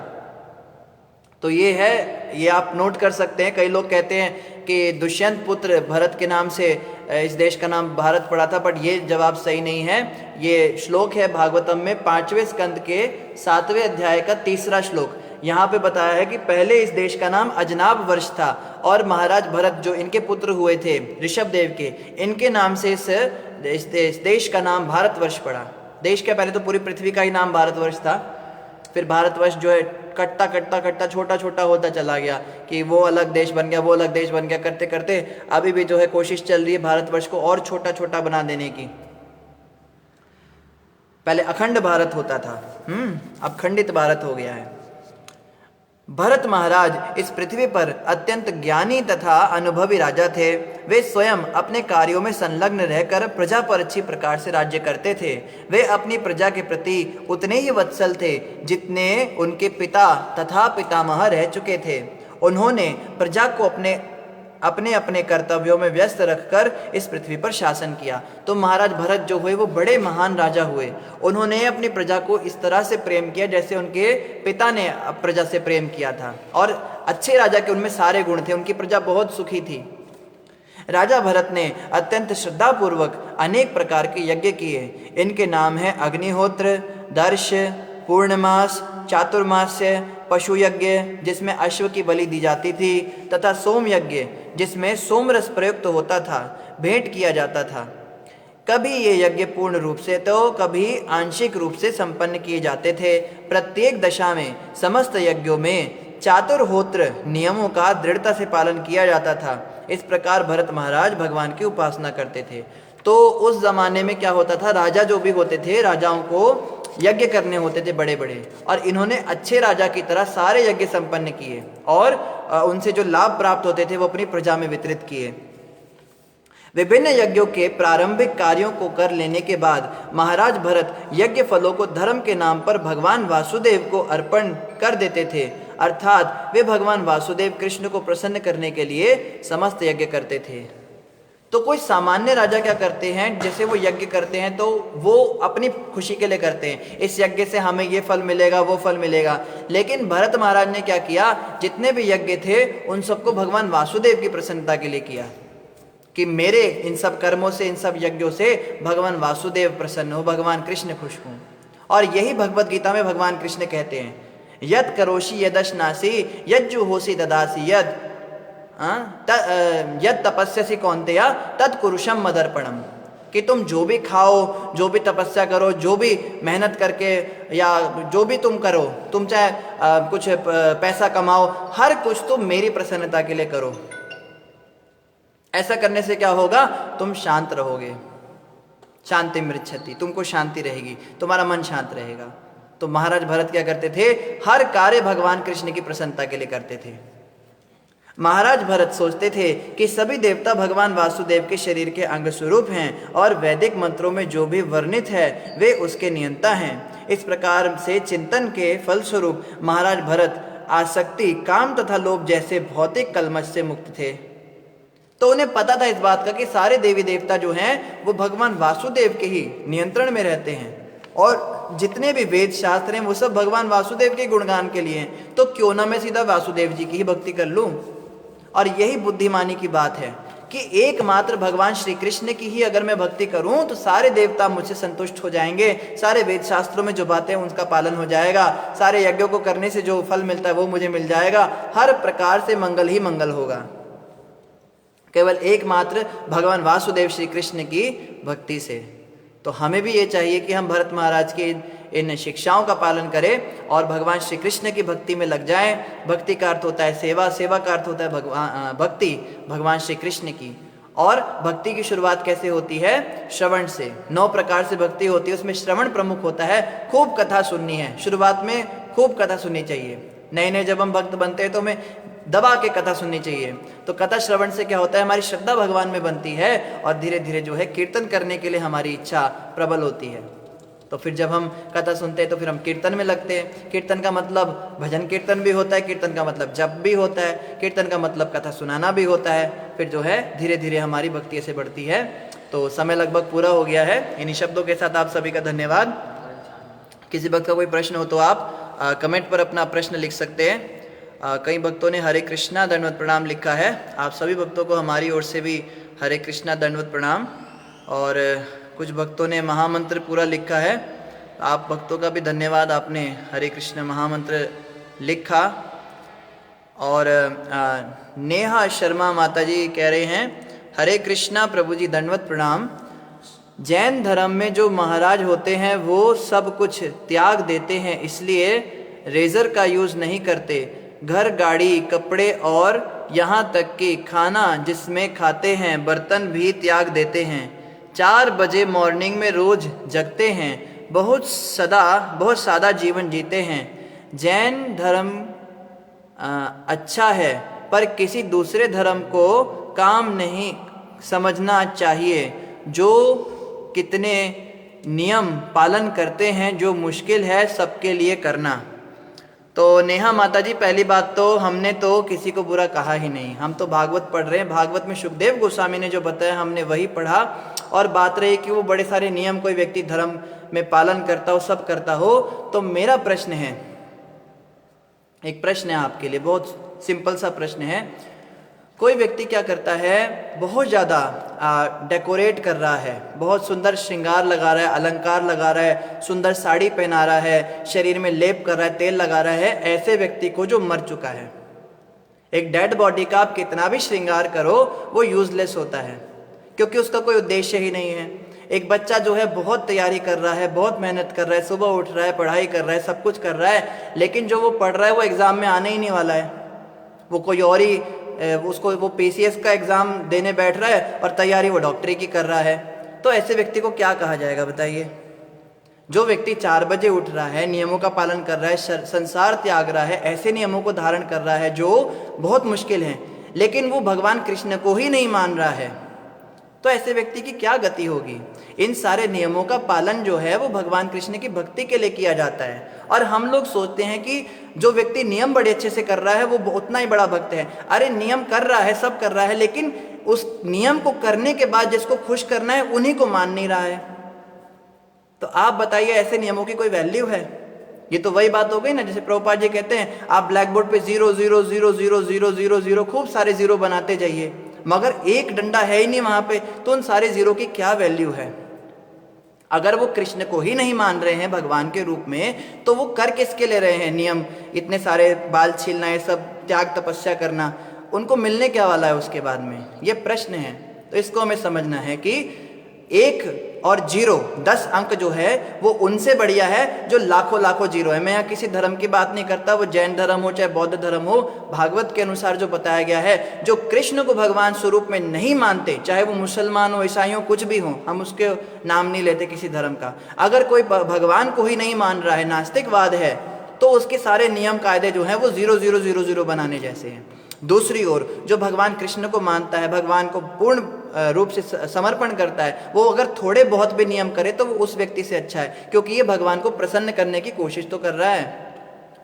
[SPEAKER 1] तो ये है, ये आप नोट कर सकते हैं। कई लोग कहते हैं कि दुष्यंत पुत्र भरत के नाम से इस देश का नाम भारत पड़ा था, बट ये जवाब सही नहीं है। ये श्लोक है भागवतम में 5वें स्कंद के 7वें अध्याय का 3रा श्लोक। यहाँ पे बताया है कि पहले इस देश का नाम अजनाब वर्ष था, और महाराज भरत जो इनके पुत्र हुए थे ऋषभ देव के, इनके नाम से इस देश का नाम भारतवर्ष पड़ा। देश के पहले तो पूरी पृथ्वी का ही नाम भारतवर्ष था, फिर भारतवर्ष जो है कटता कटता कटता छोटा छोटा होता चला गया कि वो अलग देश बन गया, वो अलग देश बन गया, करते करते अभी भी जो है कोशिश चल रही है भारतवर्ष को और छोटा छोटा बना देने की। पहले अखंड भारत होता था, अब खंडित भारत हो गया है। भरत महाराज इस पृथ्वी पर अत्यंत ज्ञानी तथा अनुभवी राजा थे। वे स्वयं अपने कार्यों में संलग्न रहकर प्रजा पर अच्छी प्रकार से राज्य करते थे। वे अपनी प्रजा के प्रति उतने ही वत्सल थे जितने उनके पिता तथा पितामह रह चुके थे। उन्होंने प्रजा को अपने अपने कर्तव्यों में व्यस्त रखकर इस पृथ्वी पर शासन किया। तो महाराज भरत जो हुए वो बड़े महान राजा हुए। उन्होंने अपनी प्रजा को इस तरह से प्रेम किया जैसे उनके पिता ने प्रजा से प्रेम किया था, और अच्छे राजा के उनमें सारे गुण थे। उनकी प्रजा बहुत सुखी थी। राजा भरत ने अत्यंत श्रद्धापूर्वक अनेक प्रकार के यज्ञ किए। इनके नाम है अग्निहोत्र, दर्श, पूर्णमास, चातुर्मास्य, पशु यज्ञ जिसमें अश्व की बलि दी जाती थी, तथा सोम यज्ञ जिसमें सोमरस प्रयुक्त होता था, भेंट किया जाता था। कभी ये यज्ञ पूर्ण रूप से तो कभी आंशिक रूप से संपन्न किए जाते थे। प्रत्येक दशा में समस्त यज्ञों में चातुर्होत्र नियमों का दृढ़ता से पालन किया जाता था। इस प्रकार भरत महाराज भगवान की उपासना करते थे। तो उस जमाने में क्या होता था, राजा जो भी होते थे, राजाओं को यज्ञ करने होते थे बड़े बड़े, और इन्होंने अच्छे राजा की तरह सारे यज्ञ संपन्न किए और उनसे जो लाभ प्राप्त होते थे वो अपनी प्रजा में वितरित किए। विभिन्न यज्ञों के प्रारंभिक कार्यों को कर लेने के बाद महाराज भरत यज्ञ फलों को धर्म के नाम पर भगवान वासुदेव को अर्पण कर देते थे। अर्थात वे भगवान वासुदेव कृष्ण को प्रसन्न करने के लिए समस्त यज्ञ करते थे। तो कोई सामान्य राजा क्या करते हैं, जैसे वो यज्ञ करते हैं तो वो अपनी खुशी के लिए करते हैं, इस यज्ञ से हमें ये फल मिलेगा, वो फल मिलेगा। लेकिन भरत महाराज ने क्या किया, जितने भी यज्ञ थे उन सबको भगवान वासुदेव की प्रसन्नता के लिए किया कि मेरे इन सब कर्मों से, इन सब यज्ञों से भगवान वासुदेव प्रसन्न हो, भगवान कृष्ण खुश हों। और यही भगवत गीता में भगवान कृष्ण कहते हैं, यद करोषि यदश्नासि यज्जुहोषि ददासि यद तपस्यसि कौन्तेय तत्कुरुषम मदर्पणम, कि तुम जो भी खाओ, जो भी तपस्या करो, जो भी मेहनत करके या जो भी तुम करो, तुम चाहे कुछ पैसा कमाओ, हर कुछ तुम मेरी प्रसन्नता के लिए करो। ऐसा करने से क्या होगा, तुम शांत रहोगे। शांति मृच्छति, तुमको शांति रहेगी, तुम्हारा मन शांत रहेगा। तो महाराज भरत क्या करते थे, हर कार्य भगवान कृष्ण की प्रसन्नता के लिए करते थे। महाराज भरत सोचते थे कि सभी देवता भगवान वासुदेव के शरीर के अंग स्वरूप हैं और वैदिक मंत्रों में जो भी वर्णित है वे उसके नियंता हैं। इस प्रकार से चिंतन के फलस्वरूप महाराज भरत आसक्ति, काम तथा लोभ जैसे भौतिक कलमश से मुक्त थे। तो उन्हें पता था इस बात का कि सारे देवी देवता जो हैं वो भगवान वासुदेव के ही नियंत्रण में रहते हैं, और जितने भी वेद शास्त्र हैं वो सब भगवान वासुदेव के गुणगान के लिए हैं। तो क्यों ना मैं सीधा वासुदेव जी की ही भक्ति कर लूं। और यही बुद्धिमानी की बात है कि एकमात्र भगवान श्री कृष्ण की ही अगर मैं भक्ति करूं तो सारे देवता मुझसे संतुष्ट हो जाएंगे, सारे वेद शास्त्रों में जो बातें उनका पालन हो जाएगा, सारे यज्ञों को करने से जो फल मिलता है वो मुझे मिल जाएगा, हर प्रकार से मंगल ही मंगल होगा। केवल एकमात्र भगवान वासुदेव श्री कृष्ण की भक्ति से। तो हमें भी ये चाहिए कि हम भरत महाराज की इन शिक्षाओं का पालन करें और भगवान श्री कृष्ण की भक्ति में लग जाएं। भक्ति का अर्थ होता है सेवा, सेवा का अर्थ होता है भक्ति भगवान श्री कृष्ण की। और भक्ति की शुरुआत कैसे होती है, श्रवण से। 9 प्रकार से भक्ति होती है, उसमें श्रवण प्रमुख होता है। खूब कथा सुननी है, शुरुआत में खूब कथा सुननी चाहिए। नए नए जब हम भक्त बनते हैं तो हमें दबा के कथा सुननी चाहिए। तो कथा श्रवण से क्या होता है, हमारी श्रद्धा भगवान में बनती है और धीरे धीरे जो है कीर्तन करने के लिए हमारी इच्छा प्रबल होती है। तो फिर जब हम कथा सुनते हैं तो फिर हम कीर्तन में लगते हैं। कीर्तन का मतलब भजन कीर्तन भी होता है, कीर्तन का मतलब जप भी होता है, कीर्तन का मतलब कथा सुनाना भी होता है। फिर जो है धीरे धीरे हमारी भक्ति ऐसे बढ़ती है। तो समय लगभग पूरा हो गया है। इन्हीं शब्दों के साथ आप सभी का धन्यवाद। किसी भक्त का कोई प्रश्न हो तो आप कमेंट पर अपना प्रश्न लिख सकते हैं। कई भक्तों ने हरे कृष्णा दंडवत प्रणाम लिखा है। आप सभी भक्तों को हमारी ओर से भी हरे कृष्णा दंडवत प्रणाम। और कुछ भक्तों ने महामंत्र पूरा लिखा है। आप भक्तों का भी धन्यवाद, आपने हरे कृष्ण महामंत्र लिखा। और नेहा शर्मा माता जी कह रहे हैं हरे कृष्णा प्रभु जी दंडवत प्रणाम। जैन धर्म में जो महाराज होते हैं वो सब कुछ त्याग देते हैं, इसलिए रेज़र का यूज़ नहीं करते। घर, गाड़ी, कपड़े और यहाँ तक कि खाना जिसमें खाते हैं बर्तन भी त्याग देते हैं। 4 बजे मॉर्निंग में रोज़ जगते हैं। बहुत सादा जीवन जीते हैं। जैन धर्म अच्छा है, पर किसी दूसरे धर्म को काम नहीं समझना चाहिए। जो कितने नियम पालन करते हैं, जो मुश्किल है सबके लिए करना। तो नेहा माता जी, पहली बात तो हमने तो किसी को बुरा कहा ही नहीं, हम तो भागवत पढ़ रहे हैं। भागवत में सुखदेव गोस्वामी ने जो बताया हमने वही पढ़ा। और बात रही कि वो बड़े सारे नियम कोई व्यक्ति धर्म में पालन करता हो, सब करता हो, तो मेरा प्रश्न है, एक प्रश्न है आपके लिए, बहुत सिंपल सा प्रश्न है। कोई व्यक्ति क्या करता है, बहुत ज़्यादा डेकोरेट कर रहा है, बहुत सुंदर श्रृंगार लगा रहा है, अलंकार लगा रहा है, सुंदर साड़ी पहना रहा है, शरीर में लेप कर रहा है, तेल लगा रहा है, ऐसे व्यक्ति को जो मर चुका है। एक डेड बॉडी का आप कितना भी श्रृंगार करो वो यूजलेस होता है, क्योंकि उसका कोई उद्देश्य ही नहीं है। एक बच्चा जो है बहुत तैयारी कर रहा है, बहुत मेहनत कर रहा है, सुबह उठ रहा है, पढ़ाई कर रहा है, सब कुछ कर रहा है, लेकिन जो वो पढ़ रहा है वो एग्ज़ाम में आने ही नहीं वाला है। वो कोई और ही वो PCS का एग्ज़ाम देने बैठ रहा है और तैयारी वो डॉक्टरी की कर रहा है। तो ऐसे व्यक्ति को क्या कहा जाएगा बताइए? जो व्यक्ति 4 बजे उठ रहा है, नियमों का पालन कर रहा है, संसार त्याग रहा है, ऐसे नियमों को धारण कर रहा है जो बहुत मुश्किल हैं, लेकिन वो भगवान कृष्ण को ही नहीं मान रहा है, तो ऐसे व्यक्ति की क्या गति होगी? इन सारे नियमों का पालन जो है वो भगवान कृष्ण की भक्ति के लिए किया जाता है। और हम लोग सोचते हैं कि जो व्यक्ति नियम बड़े अच्छे से कर रहा है वो उतना ही बड़ा भक्त है। अरे नियम कर रहा है, सब कर रहा है, लेकिन उस नियम को करने के बाद जिसको खुश करना है उन्हीं को मान नहीं रहा है। तो आप बताइए, ऐसे नियमों की कोई वैल्यू है? ये तो वही बात हो गई ना, जैसे प्रभुपाद जी कहते हैं आप ब्लैक बोर्ड पे 0 0 0 0 0 0 0 खूब सारे जीरो बनाते जाइए, मगर एक डंडा है ही नहीं वहां पे, तो उन सारे जीरो की क्या वैल्यू है? अगर वो कृष्ण को ही नहीं मान रहे हैं भगवान के रूप में, तो वो कर किसके ले रहे हैं नियम? इतने सारे बाल छीलना, ये सब त्याग तपस्या करना, उनको मिलने क्या वाला है उसके बाद में? ये प्रश्न है। तो इसको हमें समझना है कि 1 और 0, 10 अंक जो है वो उनसे बढ़िया है जो लाखों लाखों जीरो है। मैं यहाँ किसी धर्म की बात नहीं करता, वो जैन धर्म हो चाहे बौद्ध धर्म हो, भागवत के अनुसार जो बताया गया है, जो कृष्ण को भगवान स्वरूप में नहीं मानते, चाहे वो मुसलमान हो, ईसाई हो, कुछ भी हो, हम उसके नाम नहीं लेते किसी धर्म का। अगर कोई भगवान को ही नहीं मान रहा है, नास्तिकवाद है, तो उसके सारे नियम कायदे जो हैं वो 0 0 0 0 बनाने जैसे हैं। दूसरी ओर जो भगवान कृष्ण को मानता है, भगवान को पूर्ण रूप से समर्पण करता है, वो अगर थोड़े बहुत भी नियम करे तो वो उस व्यक्ति से अच्छा है, क्योंकि ये भगवान को प्रसन्न करने की कोशिश तो कर रहा है।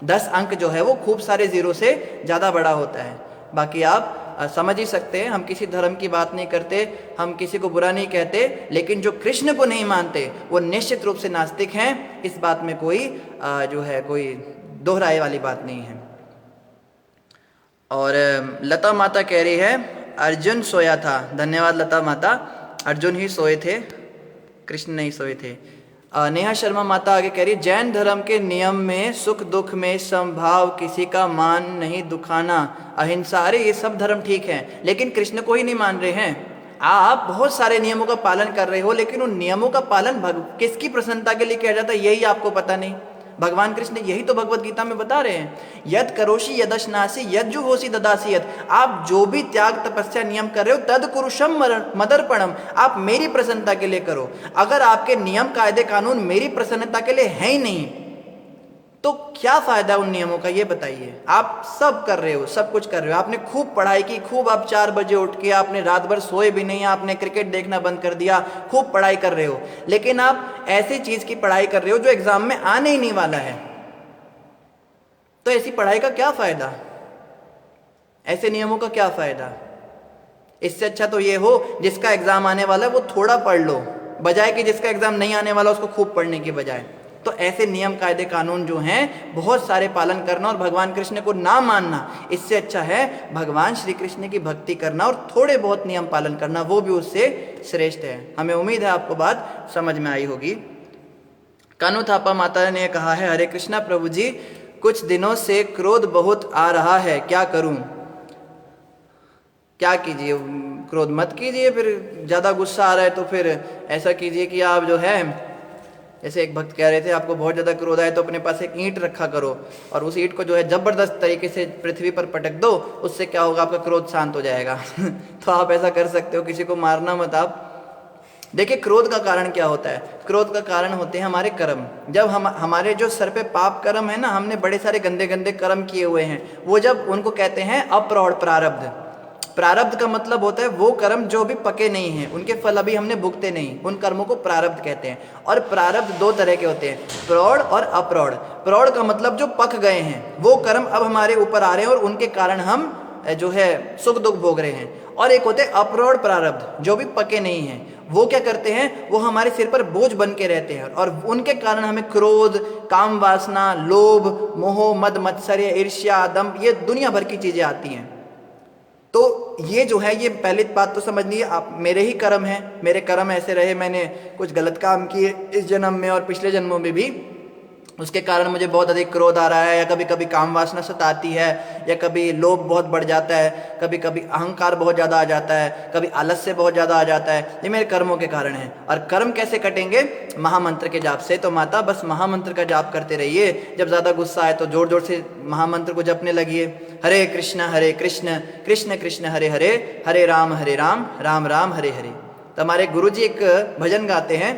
[SPEAKER 1] 10 अंक जो है वो खूब सारे जीरो से ज़्यादा बड़ा होता है। बाकी आप समझ ही सकते हैं, हम किसी धर्म की बात नहीं करते, हम किसी को बुरा नहीं कहते, लेकिन जो कृष्ण को नहीं मानते वो निश्चित रूप से नास्तिक हैं। इस बात में कोई जो है कोई दोहराए वाली बात नहीं है। और लता माता कह रही है अर्जुन सोया था। धन्यवाद लता माता, अर्जुन ही सोए थे, कृष्ण नहीं सोए थे। नेहा शर्मा माता आगे कह रही जैन धर्म के नियम में सुख दुख में समभाव, किसी का मान नहीं दुखाना, अहिंसा, अरे ये सब धर्म ठीक है, लेकिन कृष्ण को ही नहीं मान रहे हैं। आप बहुत सारे नियमों का पालन कर रहे हो, लेकिन उन नियमों का पालन किसकी प्रसन्नता के लिए किया जाता है यही आपको पता नहीं। भगवान कृष्ण यही तो भगवत गीता में बता रहे हैं, यद करोषि यदश्नासी यज्जुहोषि ददासी यद। आप जो भी त्याग तपस्या नियम कर रहे हो तद कुरुषम मदर्पणम, आप मेरी प्रसन्नता के लिए करो। अगर आपके नियम कायदे कानून मेरी प्रसन्नता के लिए है ही नहीं तो क्या फायदा उन नियमों का, ये बताइए। आप सब कर रहे हो, सब कुछ कर रहे हो, आपने खूब पढ़ाई की, खूब आप 4 बजे उठ के आपने रात भर सोए भी नहीं, आपने क्रिकेट देखना बंद कर दिया, खूब पढ़ाई कर रहे हो, लेकिन आप ऐसी चीज की पढ़ाई कर रहे हो जो एग्जाम में आने ही नहीं वाला है। तो ऐसी पढ़ाई का क्या फायदा, ऐसे नियमों का क्या फायदा? इससे अच्छा तो ये हो जिसका एग्जाम आने वाला है वो थोड़ा पढ़ लो, बजाय कि जिसका एग्जाम नहीं आने वाला उसको खूब पढ़ने की बजाय। तो ऐसे नियम कायदे कानून जो हैं बहुत सारे पालन करना और भगवान कृष्ण को ना मानना, इससे अच्छा है भगवान श्री कृष्ण की भक्ति करना और थोड़े बहुत नियम पालन करना, वो भी उससे श्रेष्ठ है। हमें उम्मीद है आपको बात समझ में आई होगी। कानू थापा माता ने कहा है, हरे कृष्णा प्रभु जी, कुछ दिनों से क्रोध बहुत आ रहा है, क्या करूं? क्या कीजिए, क्रोध मत कीजिए, फिर ज़्यादा गुस्सा आ रहा है तो फिर ऐसा कीजिए कि आप जो है, जैसे एक भक्त कह रहे थे, आपको बहुत ज़्यादा क्रोध आए तो अपने पास एक ईंट रखा करो और उस ईंट को जो है ज़बरदस्त तरीके से पृथ्वी पर पटक दो, उससे क्या होगा, आपका क्रोध शांत हो जाएगा। तो आप ऐसा कर सकते हो, किसी को मारना मत आप। देखिए क्रोध का कारण क्या होता है, क्रोध का कारण होते हैं हमारे कर्म। जब हमारे जो सर पे पाप कर्म है ना, हमने बड़े सारे गंदे गंदे कर्म किए हुए हैं, वो जब उनको कहते हैं अप्रौढ़ प्रारब्ध। प्रारब्ध का मतलब होता है वो कर्म जो भी पके नहीं हैं, उनके फल अभी हमने भुगते नहीं, उन कर्मों को प्रारब्ध कहते हैं। और प्रारब्ध दो तरह के होते हैं, प्रौढ़ और अप्रौढ़। प्रौढ़ का मतलब जो पक गए हैं, वो कर्म अब हमारे ऊपर आ रहे हैं और उनके कारण हम जो है सुख दुख भोग रहे हैं। और एक होते हैं अप्रौढ़ प्रारब्ध, जो भी पके नहीं हैं, वो क्या करते हैं, वो हमारे सिर पर बोझ बन के रहते हैं और उनके कारण हमें क्रोध, काम वासना, लोभ, मोह, मद मत्सर्य, ईर्ष्या, दंभ, ये दुनिया भर की चीजें आती हैं। तो ये जो है, ये पहली बात तो समझ लीजिए, आप मेरे ही कर्म हैं, मेरे कर्म ऐसे रहे, मैंने कुछ गलत काम किए इस जन्म में और पिछले जन्मों में भी, उसके कारण मुझे बहुत अधिक क्रोध आ रहा है, या कभी कभी काम वासना सताती है, या कभी लोभ बहुत बढ़ जाता है, कभी कभी अहंकार बहुत ज़्यादा आ जाता है, कभी आलस्य बहुत ज़्यादा आ जाता है। ये मेरे कर्मों के कारण है। और कर्म कैसे कटेंगे, महामंत्र के जाप से। तो माता बस महामंत्र का जाप करते रहिए, जब ज़्यादा गुस्सा आए तो जोर जोर से महामंत्र को जपने लगिए। हरे कृष्ण कृष्ण कृष्ण हरे हरे, हरे राम राम राम हरे हरे। तो हमारे गुरु जी एक भजन गाते हैं,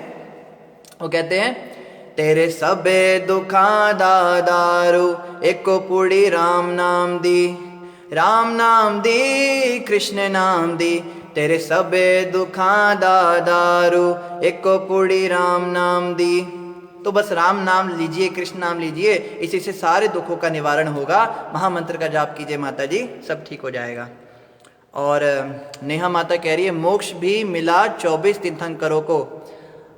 [SPEAKER 1] वो कहते हैं, तेरे सबे दुखा दा दारू, एको पुड़ी राम नाम दी कृष्ण नाम दी। तेरे सबे दुखा दा दारू, एको पुड़ी राम नाम दी। तो बस राम नाम लीजिए, कृष्ण नाम लीजिए, इसी से सारे दुखों का निवारण होगा। महामंत्र का जाप कीजिए माता जी, सब ठीक हो जाएगा। और नेहा माता कह रही है, मोक्ष भी मिला 24 तीर्थंकरों को।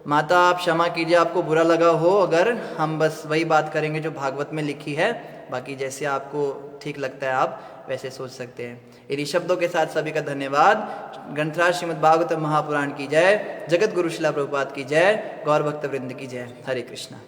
[SPEAKER 1] माता आप क्षमा कीजिए, आपको बुरा लगा हो अगर हम बस वही बात करेंगे जो भागवत में लिखी है, बाकी जैसे आपको ठीक लगता है आप वैसे सोच सकते हैं। इन्हीं शब्दों के साथ सभी का धन्यवाद। ग्रंथराज श्रीमद् भागवत महापुराण की जय, जगत गुरु श्रील प्रभुपाद की जय, गौर भक्त वृंद की जय। हरे कृष्णा।